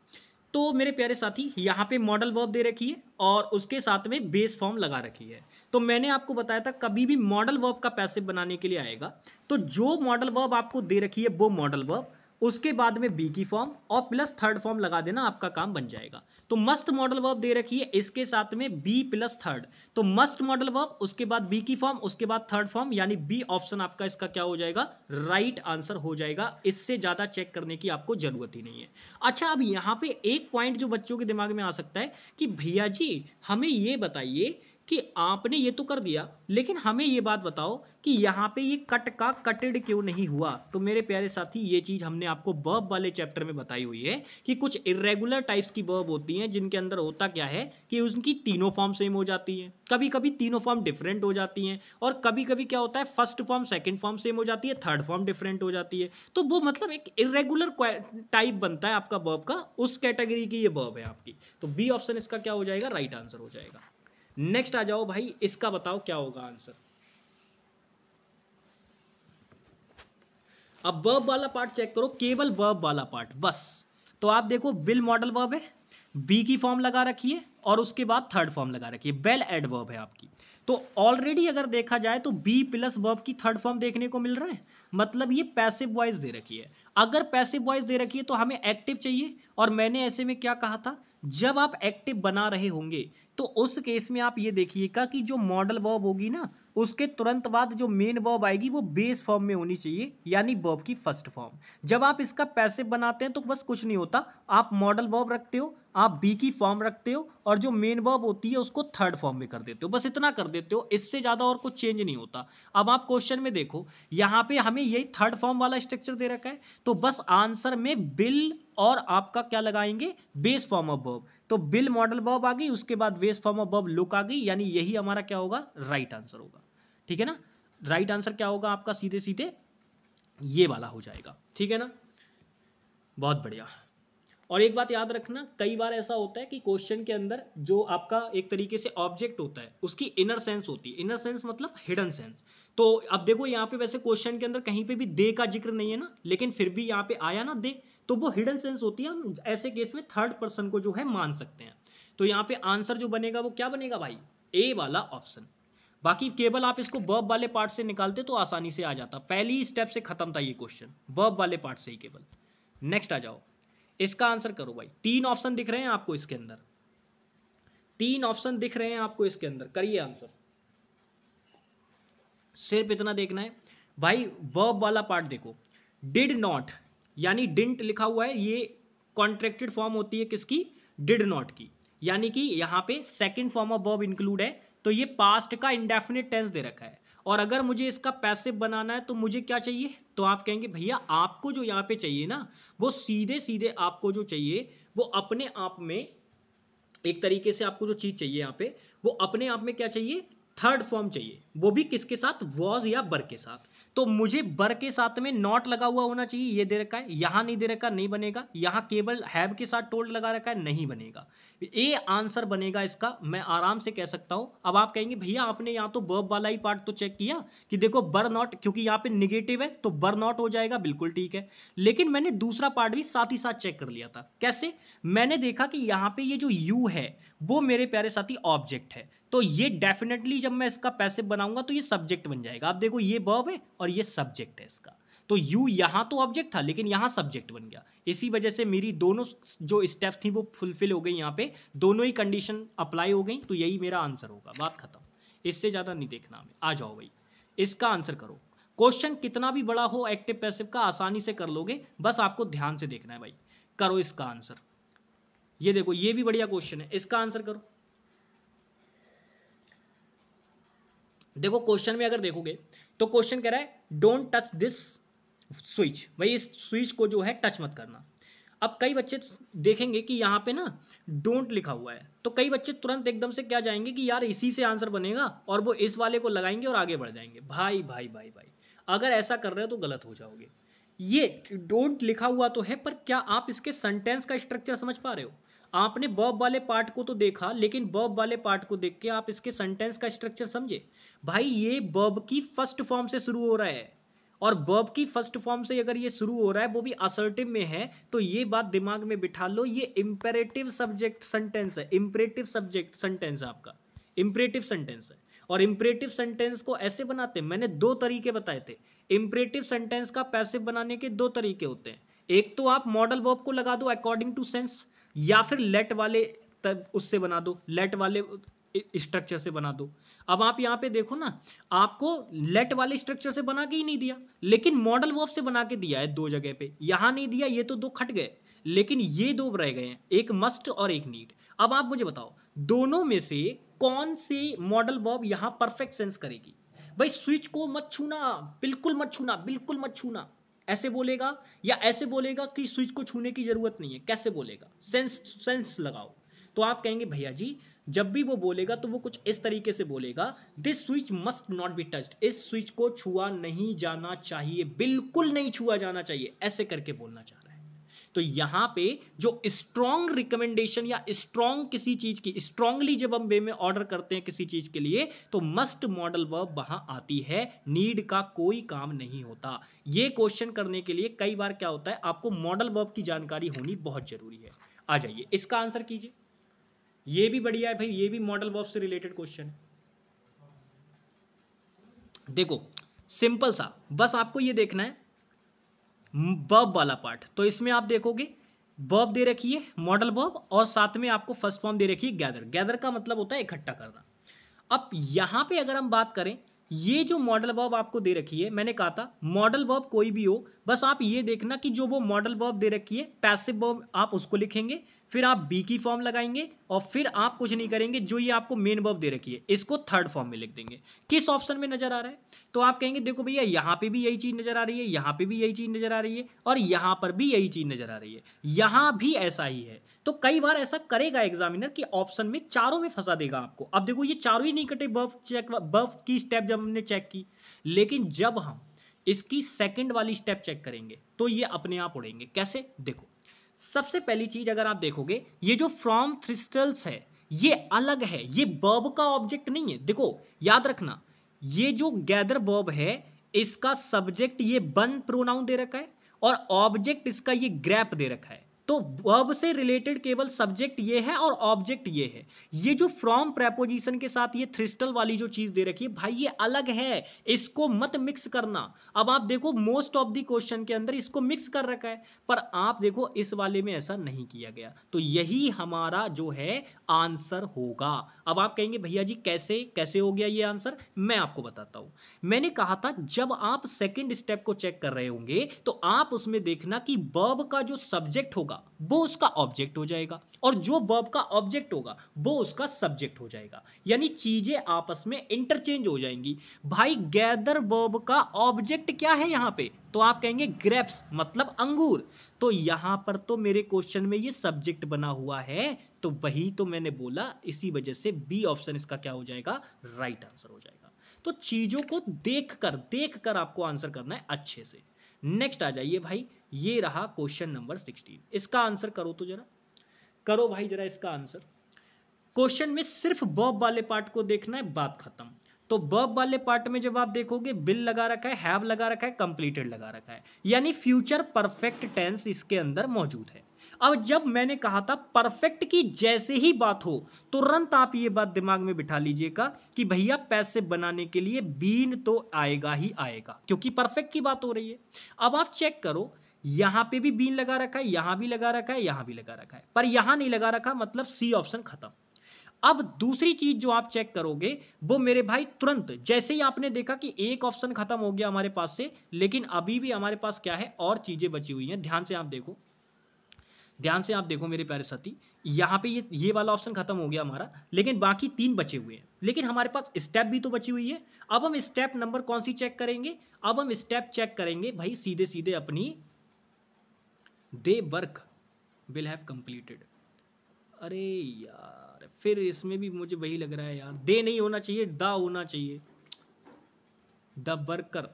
तो मेरे प्यारे साथी यहाँ पे मॉडल वर्ब दे रखी है और उसके साथ में बेस फॉर्म लगा रखी है। तो मैंने आपको बताया था कभी भी मॉडल वर्ब का पैसिव बनाने के लिए आएगा तो जो मॉडल वर्ब आपको दे रखी है वो मॉडल वर्ब, उसके बाद में बी की फॉर्म और प्लस थर्ड फॉर्म लगा देना, आपका काम बन जाएगा। तो मस्ट मॉडल वर्ब दे रखी है, इसके साथ में बी प्लस थर्ड, तो मस्ट मॉडल वर्ब, उसके बाद बी की फॉर्म, उसके बाद थर्ड फॉर्म, यानी बी ऑप्शन आपका इसका क्या हो जाएगा, राइट आंसर हो जाएगा। इससे ज्यादा चेक करने की आपको जरूरत ही नहीं है। अच्छा, अब यहाँ पे एक पॉइंट जो बच्चों के दिमाग में आ सकता है कि भैया जी हमें ये बताइए कि आपने ये तो कर दिया, लेकिन हमें ये बात बताओ कि यहाँ पे ये कट का कटेड क्यों नहीं हुआ। तो मेरे प्यारे साथी ये चीज़ हमने आपको वर्ब वाले चैप्टर में बताई हुई है कि कुछ इरेगुलर टाइप्स की वर्ब होती हैं जिनके अंदर होता क्या है कि उनकी तीनों फॉर्म सेम हो जाती हैं, कभी कभी तीनों फॉर्म डिफरेंट हो जाती हैं, और कभी कभी क्या होता है first form second form same हो जाती है, थर्ड फॉर्म डिफरेंट हो जाती है। तो वो मतलब एक इरेगुलर टाइप बनता है आपका वर्ब का, उस कैटेगरी की ये वर्ब है आपकी। तो बी ऑप्शन इसका क्या हो जाएगा, राइट आंसर हो जाएगा। नेक्स्ट आ जाओ भाई, इसका बताओ क्या होगा आंसर। अब वर्ब वाला पार्ट चेक करो, केवल वर्ब वाला पार्ट बस। तो आप देखो बिल मॉडल वर्ब है, बी की फॉर्म लगा रखी है और उसके बाद थर्ड फॉर्म लगा रखी है, बेल एड वर्ब है आपकी। तो ऑलरेडी अगर देखा जाए तो बी प्लस वर्ब की थर्ड फॉर्म देखने को मिल रहा है, मतलब ये पैसिव वॉइस दे रखी है। अगर पैसिव वॉइस दे रखी है तो हमें एक्टिव चाहिए, और मैंने ऐसे में क्या कहा था, जब आप एक्टिव बना रहे होंगे तो उस केस में आप ये देखिएगा कि जो मॉडल वर्ब होगी ना, उसके तुरंत बाद जो मेन वर्ब आएगी वो बेस फॉर्म में होनी चाहिए, यानी वर्ब की फर्स्ट फॉर्म। जब आप इसका पैसिव बनाते हैं तो बस कुछ नहीं होता, आप मॉडल वर्ब रखते हो, आप बी की फॉर्म रखते हो, और जो मेन वर्ब होती है उसको थर्ड फॉर्म में कर देते हो, बस इतना कर देते हो, इससे ज्यादा और कुछ चेंज नहीं होता। अब आप क्वेश्चन में देखो, यहाँ पे हमें यही थर्ड फॉर्म वाला स्ट्रक्चर दे रखा है, तो बस आंसर में बिल और आपका क्या लगाएंगे, बेस फॉर्म ऑफ वर्ब। तो बिल मॉडल वर्ब आ गई, उसके बाद base form of verb look आ गई, यानी यही हमारा क्या होगा, राइट आंसर होगा। ठीक है ना, राइट आंसर क्या होगा आपका, सीधे सीधे ये वाला हो जाएगा। ठीक है ना, बहुत बढ़िया। और एक बात याद रखना, कई बार ऐसा होता है कि क्वेश्चन के अंदर जो आपका एक तरीके से ऑब्जेक्ट होता है उसकी इनर सेंस होती है, इनर सेंस मतलब हिडन सेंस। तो अब देखो यहाँ पे वैसे क्वेश्चन के अंदर कहीं पे भी दे का जिक्र नहीं है ना, लेकिन फिर भी यहाँ पे आया ना दे, तो वो हिडन सेंस होती है, हम ऐसे केस में थर्ड पर्सन को जो है मान सकते हैं। तो यहाँ पे आंसर जो बनेगा वो क्या बनेगा भाई, ए वाला ऑप्शन। बाकी केवल आप इसको वर्ब वाले पार्ट से निकालते तो आसानी से आ जाता, पहली स्टेप से खत्म था ये क्वेश्चन, वर्ब वाले पार्ट से ही केवल। नेक्स्ट आ जाओ, इसका आंसर करो भाई। 3 ऑप्शन दिख रहे हैं आपको इसके अंदर, 3 ऑप्शन दिख रहे हैं आपको इसके अंदर, करिए आंसर। सिर्फ इतना देखना है भाई, वर्ब वाला पार्ट देखो, डिड नॉट यानी डिडंट लिखा हुआ है, ये कॉन्ट्रैक्टेड फॉर्म होती है किसकी, डिड नॉट की, यानी कि यहाँ पे second form of verb include है, तो ये पास्ट का इंडेफिनिट टेंस दे रखा है, और अगर मुझे इसका पैसिव बनाना है तो मुझे क्या चाहिए, तो आप कहेंगे भैया आपको जो यहाँ पे चाहिए ना, वो सीधे सीधे आपको जो चाहिए वो अपने आप में, एक तरीके से आपको जो चीज चाहिए यहाँ पे, वो अपने आप में क्या चाहिए, थर्ड फॉर्म चाहिए, वो भी किसके साथ, वॉज या बर के साथ। तो मुझे बर के साथ में नॉट लगा हुआ होना चाहिए, ये दे रखा है, यहां नहीं दे रखा, नहीं बनेगा, यहां केवल हैव के साथ टोल्ड लगा रखा है, नहीं बनेगा, ए आंसर बनेगा इसका, मैं आराम से कह सकता हूं। अब आप कहेंगे भैया आपने यहां तो वर्ब वाला ही पार्ट तो चेक किया कि देखो बर नॉट, क्योंकि यहां पे निगेटिव है तो बर नॉट हो जाएगा, बिल्कुल ठीक है, लेकिन मैंने दूसरा पार्ट भी साथ ही साथ चेक कर लिया था। कैसे, मैंने देखा कि यहां पे ये जो यू है वो मेरे प्यारे साथी ऑब्जेक्ट है, तो ये डेफिनेटली जब मैं इसका पैसिव बनाऊंगा तो ये सब्जेक्ट बन जाएगा। आप देखो ये वर्ब है और ये सब्जेक्ट है इसका, तो यू यहां तो ऑब्जेक्ट था लेकिन यहां सब्जेक्ट बन गया, इसी वजह से मेरी दोनों जो स्टेप्स थी वो फुलफिल हो गई, यहां पे दोनों ही कंडीशन अप्लाई हो गई, तो यही मेरा आंसर होगा, बात खत्म, इससे ज्यादा नहीं देखना हमें। आ जाओ भाई इसका आंसर करो, क्वेश्चन कितना भी बड़ा हो एक्टिव पैसिव का आसानी से कर लोगे, बस आपको ध्यान से देखना है भाई। करो इसका आंसर, ये देखो ये भी बढ़िया क्वेश्चन है, इसका आंसर करो। देखो क्वेश्चन में अगर देखोगे तो क्वेश्चन कह रहा है डोंट टच दिस स्विच, भाई इस स्विच को जो है टच मत करना। अब कई बच्चे देखेंगे कि यहाँ पे ना डोंट लिखा हुआ है, तो कई बच्चे तुरंत एकदम से क्या जाएंगे कि यार इसी से आंसर बनेगा, और वो इस वाले को लगाएंगे और आगे बढ़ जाएंगे। भाई भाई भाई भाई, अगर ऐसा कर रहे हो तो गलत हो जाओगे। ये डोंट लिखा हुआ तो है, पर क्या आप इसके सेंटेंस का स्ट्रक्चर समझ पा रहे हो? आपने वर्ब वाले पार्ट को तो देखा, लेकिन वर्ब वाले पार्ट को देख के आप इसके सेंटेंस का स्ट्रक्चर समझे? भाई ये वर्ब की फर्स्ट फॉर्म से शुरू हो रहा है, और वर्ब की फर्स्ट फॉर्म से अगर ये शुरू हो रहा है वो भी असर्टिव में है, तो ये बात दिमाग में बिठा लो, ये इंपेरेटिव सब्जेक्ट सेंटेंस है, इंपेरेटिव सब्जेक्ट सेंटेंस है आपका, इंपेरेटिव सेंटेंस है। और इंपेरेटिव सेंटेंस को ऐसे बनाते हैं, मैंने दो तरीके बताए थे। इंपेरेटिव सेंटेंस का पैसिव बनाने के दो तरीके होते हैं, एक तो आप मॉडल वर्ब को लगा दो अकॉर्डिंग टू सेंस, या फिर लेट वाले उससे बना दो, लेट वाले स्ट्रक्चर से बना दो। अब आप यहाँ पे देखो ना, आपको लेट वाले स्ट्रक्चर से बना के ही नहीं दिया, लेकिन मॉडल वर्ब से बना के दिया है दो जगह पे, यहां नहीं दिया, ये तो दो खट गए, लेकिन ये दो रह गए हैं, एक मस्ट और एक नीड। अब आप मुझे बताओ दोनों में से कौन सी मॉडल वर्ब यहां परफेक्ट सेंस करेगी? भाई स्विच को मत छूना, बिल्कुल मत छूना, बिल्कुल मत छूना, ऐसे बोलेगा या ऐसे बोलेगा कि स्विच को छूने की जरूरत नहीं है? कैसे बोलेगा? सेंस लगाओ। तो आप कहेंगे भैया जी जब भी वो बोलेगा तो वो कुछ इस तरीके से बोलेगा, this switch must not be touched, इस स्विच को छुआ नहीं जाना चाहिए, बिल्कुल नहीं छुआ जाना चाहिए, ऐसे करके बोलना चाह रहा है। तो यहां पे जो स्ट्रॉन्ग रिकमेंडेशन या स्ट्रॉन्ग किसी चीज की, स्ट्रांगली जब हम वे में ऑर्डर करते हैं किसी चीज के लिए, तो मस्ट मॉडल वर्ब वहां आती है, नीड का कोई काम नहीं होता। ये क्वेश्चन करने के लिए कई बार क्या होता है, आपको मॉडल वर्ब की जानकारी होनी बहुत जरूरी है। आ जाइए इसका आंसर कीजिए, ये भी बढ़िया है भाई, ये भी मॉडल वर्ब से रिलेटेड क्वेश्चन है। देखो सिंपल सा, बस आपको ये देखना है वर्ब वाला पार्ट, तो इसमें आप देखोगे वर्ब दे रखी है मॉडल वर्ब, और साथ में आपको फर्स्ट फॉर्म दे रखी है गैदर। गैदर का मतलब होता है इकट्ठा करना। अब यहां पे अगर हम बात करें, ये जो मॉडल वर्ब आपको दे रखी है, मैंने कहा था मॉडल वर्ब कोई भी हो, बस आप ये देखना कि जो वो मॉडल वर्ब दे रखी है पैसिव वर्ब आप उसको लिखेंगे, फिर आप बी की फॉर्म लगाएंगे, और फिर आप कुछ नहीं करेंगे, जो ये आपको मेन वर्ब दे रखी है इसको थर्ड फॉर्म में लिख देंगे। किस ऑप्शन में नजर आ रहा है? तो आप कहेंगे देखो भैया यहां पे भी यही चीज नजर आ रही है, यहां पे भी यही चीज नजर आ रही है, और यहां पर भी यही चीज नजर आ रही है, यहां भी ऐसा ही है। तो कई बार ऐसा करेगा एग्जामिनर कि ऑप्शन में चारों में फंसा देगा आपको। अब देखो ये चारों ही नहीं कटे, वर्ब की स्टेप जब हमने चेक की, लेकिन जब हम इसकी सेकंड वाली स्टेप चेक करेंगे तो ये अपने आप उड़ेंगे। कैसे? देखो सबसे पहली चीज अगर आप देखोगे, ये जो फ्रॉम थ्रिस्टल्स है ये अलग है, ये वर्ब का ऑब्जेक्ट नहीं है। देखो याद रखना, ये जो गैदर वर्ब है इसका सब्जेक्ट ये वन प्रोनाउन दे रखा है, और ऑब्जेक्ट इसका ये ग्रैप दे रखा है। तो वर्ब से रिलेटेड केवल सब्जेक्ट ये है और ऑब्जेक्ट ये है। ये जो फ्रॉम प्रेपोजिशन के साथ ये थ्रिस्टल वाली जो चीज दे रखी है भाई ये अलग है, इसको मत मिक्स करना। अब आप देखो मोस्ट ऑफ द क्वेश्चन के अंदर इसको मिक्स कर रखा है, पर आप देखो इस वाले में ऐसा नहीं किया गया, तो यही हमारा जो है आंसर होगा। अब आप कहेंगे भैया जी कैसे कैसे हो गया ये आंसर? मैं आपको बताता हूं। मैंने कहा था जब आप सेकंड स्टेप को चेक कर रहे होंगे तो आप उसमें देखना कि वर्ब का जो सब्जेक्ट होगा होगा वो उसका ऑब्जेक्ट हो जाएगा, और जो वर्ब का ऑब्जेक्ट होगा वो उसका सब्जेक्ट हो जाएगा, यानी चीजें आपस में इंटरचेंज हो जाएंगी। भाई गैदर वर्ब का ऑब्जेक्ट क्या है यहां पे, तो आप कहेंगे ग्रेप्स मतलब अंगूर, तो यहां पर तो मेरे क्वेश्चन में ये सब्जेक्ट बना हुआ है, तो वही तो मैंने बोला, इसी वजह से बी ऑप्शन इसका क्या हो जाएगा, राइट आंसर हो जाएगा। तो चीजों को देख कर आपको आंसर करना है अच्छे से। नेक्स्ट आ जाइए भाई, ये रहा क्वेश्चन नंबर 16, इसका आंसर करो तो जरा, करो भाई जरा इसका आंसर। क्वेश्चन में सिर्फ वर्ब वाले पार्ट को देखना है, बात खत्म। तो वर्ब वाले पार्ट में जब आप देखोगे बिल लगा रखा है, हैव लगा रखा है, कंप्लीटेड लगा रखा है, यानी फ्यूचर परफेक्ट टेंस इसके अंदर मौजूद है। अब जब मैंने कहा था परफेक्ट की जैसे ही बात हो, तुरंत आप ये बात दिमाग में बिठा लीजिएगा कि भैया पैसे बनाने के लिए बीन तो आएगा ही आएगा, क्योंकि परफेक्ट की बात हो रही है। अब आप चेक करो, यहां पे भी बीन लगा रखा है, यहां भी लगा रखा है, यहां भी लगा रखा है, पर यहां नहीं लगा रखा, मतलब सी ऑप्शन खत्म। अब दूसरी चीज जो आप चेक करोगे वो मेरे भाई तुरंत जैसे ही आपने देखा कि एक ऑप्शन खत्म हो गया हमारे पास से, लेकिन अभी भी हमारे पास क्या है, और चीजें बची हुई हैं। ध्यान से आप देखो, ध्यान से आप देखो मेरे प्यारे साथी, यहाँ पे ये वाला ऑप्शन खत्म हो गया हमारा, लेकिन बाकी 3 बचे हुए हैं, लेकिन हमारे पास स्टेप भी तो बची हुई है। अब हम स्टेप नंबर कौन सी चेक करेंगे, अब हम स्टेप चेक करेंगे भाई सीधे सीधे अपनी, they work will have completed. अरे यार फिर इसमें भी मुझे वही लग रहा है यार, दे नहीं होना चाहिए, द होना चाहिए। The worker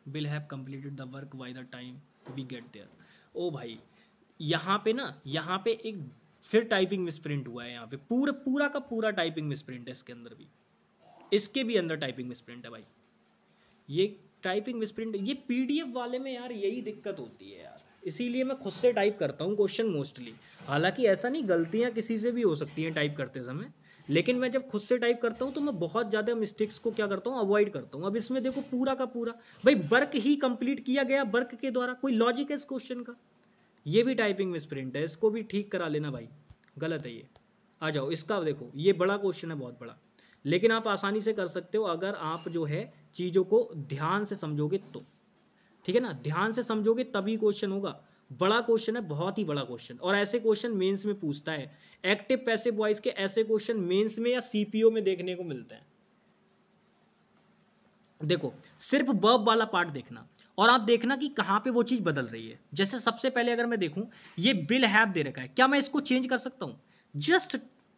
will have completed the work by the time we get there. ओ भाई यहाँ पे ना, यहाँ पे एक फिर टाइपिंग मिसप्रिंट हुआ है, यहाँ पे पूरा पूरा का पूरा टाइपिंग मिसप्रिंट है, इसके अंदर भी, इसके भी अंदर टाइपिंग मिसप्रिंट है भाई। ये टाइपिंग मिसप्रिंट, ये पीडीएफ वाले में यार यही दिक्कत होती है यार, इसीलिए मैं खुद से टाइप करता हूँ क्वेश्चन मोस्टली। हालांकि ऐसा नहीं, गलतियाँ किसी से भी हो सकती हैं टाइप करते समय, लेकिन मैं जब खुद से टाइप करता हूँ तो मैं बहुत ज़्यादा मिस्टेक्स को क्या करता हूँ, अवॉइड करता हूँ। अब इसमें देखो पूरा का पूरा भाई वर्क ही कंप्लीट किया गया, वर्क के द्वारा, कोई लॉजिक है इस क्वेश्चन का? ये भी टाइपिंग मिसप्रिंट है, इसको भी ठीक करा लेना भाई, गलत है ये। आ जाओ इसका देखो, ये बड़ा क्वेश्चन है, बहुत बड़ा, लेकिन आप आसानी से कर सकते हो अगर आप जो है चीज़ों को ध्यान से समझोगे तो, ठीक है ना, ध्यान से समझोगे तभी क्वेश्चन होगा। बड़ा क्वेश्चन है, बहुत ही बड़ा क्वेश्चन, और ऐसे क्वेश्चन मेंस में पूछता है। एक्टिव पैसिव वॉइस के ऐसे क्वेश्चन मेंस में या सीपीओ में देखने को मिलते हैं। देखो सिर्फ वर्ब वाला पार्ट देखना, और आप देखना कि कहाँ पे वो चीज़ बदल रही है। जैसे सबसे पहले अगर मैं देखूं, ये विल हैव दे रखा है, क्या मैं इसको चेंज कर सकता हूँ? जस्ट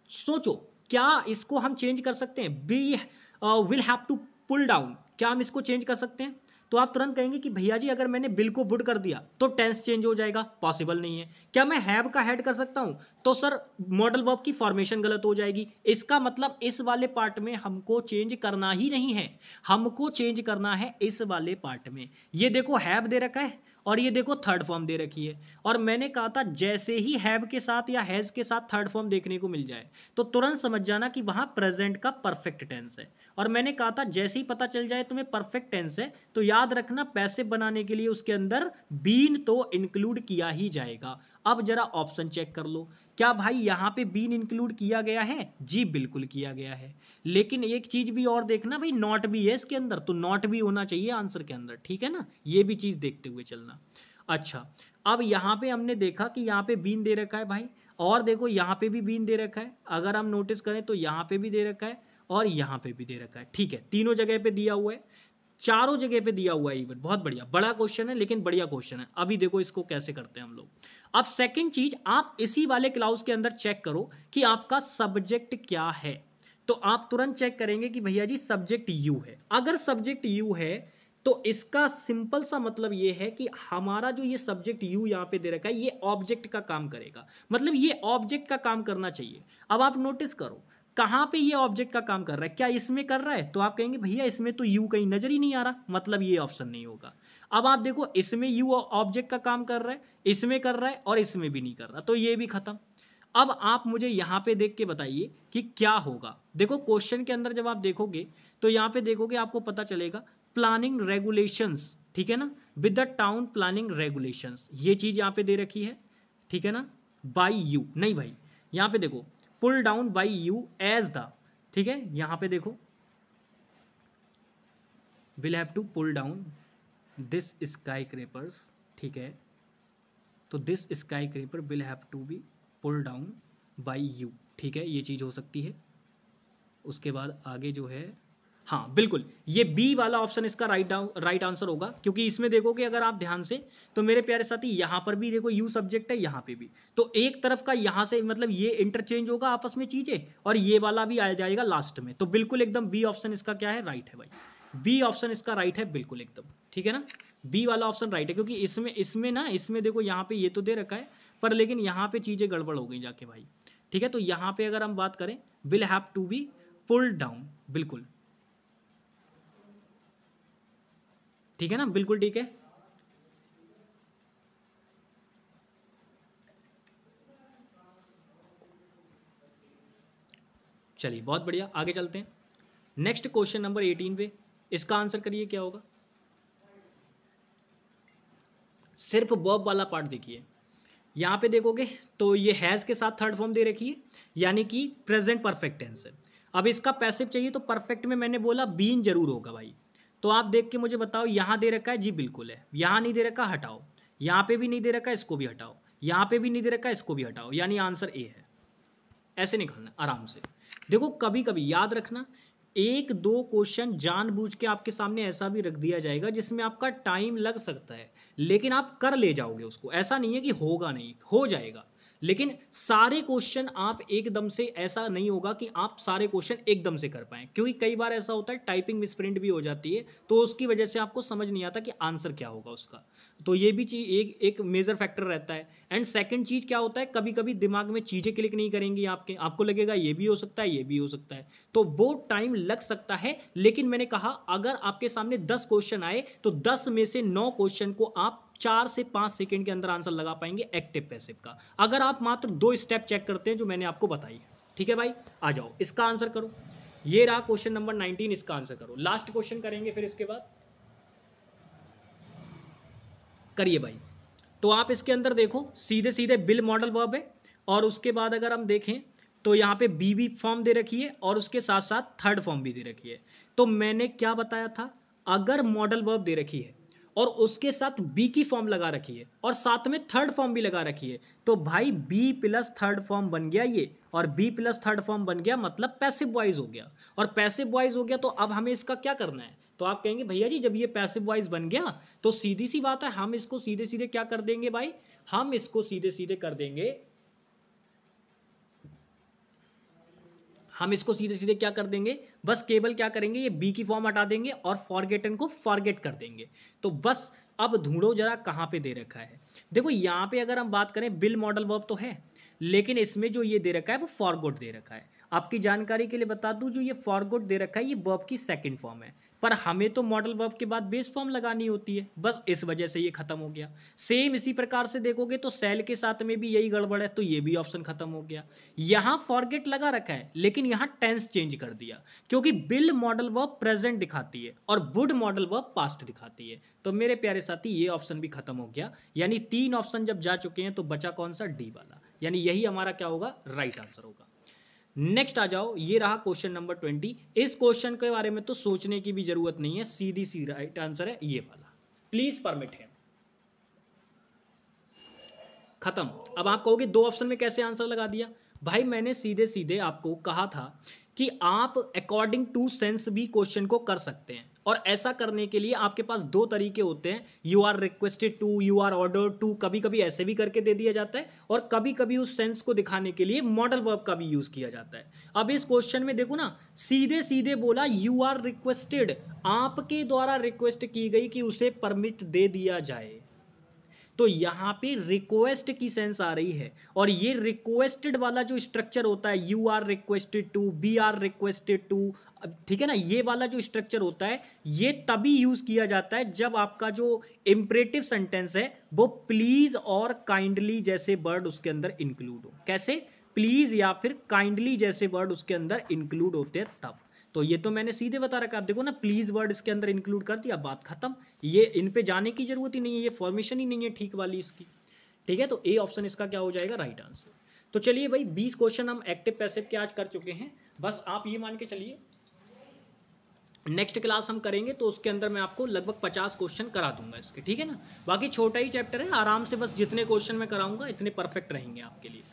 सोचो, क्या इसको हम चेंज कर सकते हैं? Be will have to pull down, क्या हम इसको चेंज कर सकते हैं? तो आप तुरंत कहेंगे कि भैया जी अगर मैंने बिल को वुड कर दिया तो टेंस चेंज हो जाएगा, पॉसिबल नहीं है। क्या मैं हैव का हेड कर सकता हूं? तो सर मॉडल वर्ब की फॉर्मेशन गलत हो जाएगी। इसका मतलब इस वाले पार्ट में हमको चेंज करना ही नहीं है, हमको चेंज करना है इस वाले पार्ट में। ये देखो हैव दे रखा है, और ये देखो थर्ड फॉर्म दे रखी है, और मैंने कहा था जैसे ही हैव के साथ या हैज के साथ थर्ड फॉर्म देखने को मिल जाए तो तुरंत समझ जाना कि वहां प्रेजेंट का परफेक्ट टेंस है। और मैंने कहा था जैसे ही पता चल जाए तुम्हें परफेक्ट टेंस है तो याद रखना पैसिव बनाने के लिए उसके अंदर बीन तो इंक्लूड किया ही जाएगा। अब जरा ऑप्शन चेक कर लो, क्या भाई यहाँ पे बीन इंक्लूड किया गया है? जी बिल्कुल किया गया है, लेकिन एक चीज भी और देखना भाई, नॉट भी है इसके अंदर, तो नॉट भी होना चाहिए आंसर के अंदर, ठीक है ना, ये भी चीज देखते हुए चलना। अच्छा, अब यहाँ पे हमने देखा कि यहाँ पे बीन दे रखा है भाई, और देखो यहाँ पे भी बीन दे रखा है, अगर हम नोटिस करें तो यहाँ पे भी दे रखा है और यहाँ पे भी दे रखा है, ठीक है, तीनों जगह पे दिया हुआ है, चारों जगह पे दिया हुआ है इवन। बहुत बढ़िया, बड़ा क्वेश्चन है लेकिन बढ़िया क्वेश्चन है। अभी देखो इसको कैसे करते हैं हम लोग। अब सेकंड चीज, आप इसी वाले क्लाउज के अंदर चेक करो कि आपका सब्जेक्ट क्या है। तो आप तुरंत चेक करेंगे कि भैया जी सब्जेक्ट यू है। अगर सब्जेक्ट यू है तो इसका सिंपल सा मतलब ये है कि हमारा जो ये सब्जेक्ट यू यहाँ पे दे रखा है ये ऑब्जेक्ट का काम करेगा, मतलब ये ऑब्जेक्ट का काम करना चाहिए। अब आप नोटिस करो कहाँ पे ये ऑब्जेक्ट का काम कर रहा है, क्या इसमें कर रहा है? तो आप कहेंगे भैया इसमें तो यू कहीं नजर ही नहीं आ रहा, मतलब ये ऑप्शन नहीं होगा। अब आप देखो इसमें यू ऑब्जेक्ट का काम कर रहा है, इसमें कर रहा है और इसमें भी नहीं कर रहा, तो ये भी खत्म। अब आप मुझे यहाँ पे देख के बताइए कि क्या होगा। देखो क्वेश्चन के अंदर जब आप देखोगे तो यहाँ पे देखोगे आपको पता चलेगा प्लानिंग रेगुलेशंस, ठीक है ना, with the town planning regulations, ये चीज यहाँ पे दे रखी है, ठीक है ना, बाई यू नहीं भाई, यहाँ पे देखो pull down by you as the, ठीक है, यहाँ पे देखो will have to pull down this skyscrapers, ठीक है, तो this skyscraper will have to be pull down by you, ठीक है, ये चीज़ हो सकती है। उसके बाद आगे जो है, हाँ बिल्कुल ये बी वाला ऑप्शन इसका राइट आंसर होगा, क्योंकि इसमें देखोगे अगर आप ध्यान से तो मेरे प्यारे साथी यहाँ पर भी देखो यू सब्जेक्ट है, यहाँ पे भी, तो एक तरफ का यहाँ से मतलब ये इंटरचेंज होगा आपस में चीज़ें, और ये वाला भी आ जाएगा लास्ट में, तो बिल्कुल एकदम बी ऑप्शन इसका क्या है, राइट है भाई, बी ऑप्शन इसका राइट है बिल्कुल एकदम, ठीक है ना, बी वाला ऑप्शन राइट है, क्योंकि इसमें ना इसमें देखो यहाँ पे ये तो दे रखा है, पर लेकिन यहाँ पे चीज़ें गड़बड़ हो गई जाके भाई, ठीक है, तो यहाँ पे अगर हम बात करें will have to be pulled down, बिल्कुल ठीक है ना, बिल्कुल ठीक है। चलिए बहुत बढ़िया, आगे चलते हैं नेक्स्ट क्वेश्चन नंबर 18 पे, इसका आंसर करिए क्या होगा। सिर्फ वर्ब वाला पार्ट देखिए, यहाँ पे देखोगे तो ये हैज़ के साथ थर्ड फॉर्म दे रखी है, यानी कि प्रेजेंट परफेक्ट टेंस है। अब इसका पैसिव चाहिए तो परफेक्ट में मैंने बोला बीन जरूर होगा भाई, तो आप देख के मुझे बताओ, यहाँ दे रखा है जी बिल्कुल है, यहाँ नहीं दे रखा हटाओ, यहाँ पे भी नहीं दे रखा इसको भी हटाओ, यहाँ पे भी नहीं दे रखा इसको भी हटाओ, यानी आंसर ए है। ऐसे निकालना आराम से। देखो कभी कभी याद रखना, एक दो क्वेश्चन जानबूझ के आपके सामने ऐसा भी रख दिया जाएगा जिसमें आपका टाइम लग सकता है, लेकिन आप कर ले जाओगे उसको, ऐसा नहीं है कि होगा नहीं, हो जाएगा, लेकिन सारे क्वेश्चन आप एकदम से, ऐसा नहीं होगा कि आप सारे क्वेश्चन एकदम से कर पाएं, क्योंकि कई बार ऐसा होता है टाइपिंग मिसप्रिंट भी हो जाती है, तो उसकी वजह से आपको समझ नहीं आता कि आंसर क्या होगा उसका, तो ये भी चीज एक मेजर फैक्टर रहता है। एंड सेकंड चीज क्या होता है, कभी कभी दिमाग में चीजें क्लिक नहीं करेंगी आपके, आपको लगेगा ये भी हो सकता है, ये भी हो सकता है, तो वो टाइम लग सकता है, लेकिन मैंने कहा अगर आपके सामने 10 क्वेश्चन आए तो 10 में से 9 क्वेश्चन को आप 4 से 5 सेकंड के अंदर आंसर लगा पाएंगे एक्टिव पैसिव का, अगर आप मात्र 2 स्टेप चेक करते हैं जो मैंने आपको बताई है, ठीक है भाई। आ जाओ इसका आंसर करो, ये रहा क्वेश्चन नंबर 19, इसका आंसर करो, लास्ट क्वेश्चन करेंगे फिर इसके बाद, करिए भाई। तो आप इसके अंदर देखो सीधे सीधे बिल मॉडल वर्ब है, और उसके बाद अगर हम देखें तो यहाँ पे बी भी फॉर्म दे रखी है और उसके साथ साथ थर्ड फॉर्म भी दे रखी है। तो मैंने क्या बताया था, अगर मॉडल वर्ब दे रखी है और उसके साथ बी की फॉर्म लगा रखी है और साथ में थर्ड फॉर्म भी लगा रखी है, तो भाई बी प्लस थर्ड फॉर्म बन गया ये, और बी प्लस थर्ड फॉर्म बन गया मतलब पैसिव वॉइस हो गया, और पैसिव वॉइस हो गया तो अब हमें इसका क्या करना है, तो आप कहेंगे भैया जी जब ये पैसिव वॉइस बन गया तो सीधी सी बात है, हम इसको सीधे सीधे क्या कर देंगे भाई, हम इसको सीधे सीधे कर देंगे, हम इसको सीधे सीधे क्या कर देंगे, बस केवल क्या करेंगे, ये बी की फॉर्म हटा देंगे और फॉरगेटन को फॉरगेट कर देंगे। तो बस अब ढूंढो जरा कहाँ पे दे रखा है। देखो यहाँ पे अगर हम बात करें बिल मॉडल वर्ब तो है, लेकिन इसमें जो ये दे रखा है वो फॉरगॉट दे रखा है। आपकी जानकारी के लिए बता दूं, जो ये फॉरगॉट दे रखा है ये वर्ब की सेकंड फॉर्म है, पर हमें तो मॉडल वर्ब के बाद बेस फॉर्म लगानी होती है, बस इस वजह से ये खत्म हो गया। सेम इसी प्रकार से देखोगे तो सेल के साथ में भी यही गड़बड़ है, तो ये भी ऑप्शन खत्म हो गया। यहाँ फॉरगेट लगा रखा है लेकिन यहाँ टेंस चेंज कर दिया, क्योंकि बिल मॉडल वर्ब प्रेजेंट दिखाती है और वुड मॉडल वर्ब पास्ट दिखाती है, तो मेरे प्यारे साथी ये ऑप्शन भी खत्म हो गया। यानी 3 ऑप्शन जब जा चुके हैं तो बचा कौन सा, डी वाला, यानी यही हमारा क्या होगा, राइट आंसर होगा। नेक्स्ट आ जाओ, ये रहा क्वेश्चन नंबर 20। इस क्वेश्चन के बारे में तो सोचने की भी जरूरत नहीं है, सीधी सी राइट आंसर है ये वाला, प्लीज परमिट है, खत्म। अब आप कहोगे 2 ऑप्शन में कैसे आंसर लगा दिया, भाई मैंने सीधे सीधे आपको कहा था कि आप अकॉर्डिंग टू सेंस भी क्वेश्चन को कर सकते हैं, और ऐसा करने के लिए आपके पास 2 तरीके होते हैं, you are requested to, you are order to, कभी कभी ऐसे भी करके दे दिया जाता है, और कभी कभी उस सेंस को दिखाने के लिए मॉडल वर्ब का भी यूज किया जाता है। अब इस क्वेश्चन में देखो ना, सीधे सीधे बोला यू आर रिक्वेस्टेड, आपके द्वारा रिक्वेस्ट की गई कि उसे परमिट दे दिया जाए, तो यहां पे रिक्वेस्ट की सेंस आ रही है, और ये रिक्वेस्टेड वाला जो स्ट्रक्चर होता है, you are requested to, be are requested to, ठीक है ना, ये वाला जो स्ट्रक्चर होता है ये तभी यूज किया जाता है जब आपका जो इंपरेटिव सेंटेंस है वो प्लीज और काइंडली जैसे वर्ड उसके अंदर इंक्लूड हो। कैसे, प्लीज या फिर काइंडली जैसे वर्ड उसके अंदर इंक्लूड होते हैं तब। तो ये तो मैंने सीधे बता रखा, आप देखो ना, प्लीज वर्ड इसके अंदर इंक्लूड कर दिया, बात खत्म, ये इन पे जाने की जरूरत ही नहीं है, ये फॉर्मेशन ही नहीं है ठीक वाली इसकी, ठीक है। तो ए ऑप्शन इसका क्या हो जाएगा, राइट आंसर। तो चलिए भाई 20 क्वेश्चन हम एक्टिव पैसिव के आज कर चुके हैं, बस आप ये मान के चलिए नेक्स्ट क्लास हम करेंगे तो उसके अंदर मैं आपको लगभग 50 क्वेश्चन करा दूंगा इसके, ठीक है ना। बाकी छोटा ही चैप्टर है, आराम से बस जितने क्वेश्चन मैं कराऊंगा इतने परफेक्ट रहेंगे आपके लिए,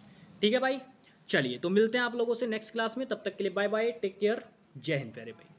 ठीक है भाई। चलिए तो मिलते हैं आप लोगों से नेक्स्ट क्लास में, तब तक के लिए बाय बाय, टेक केयर, जय हिंद प्यारे भाई।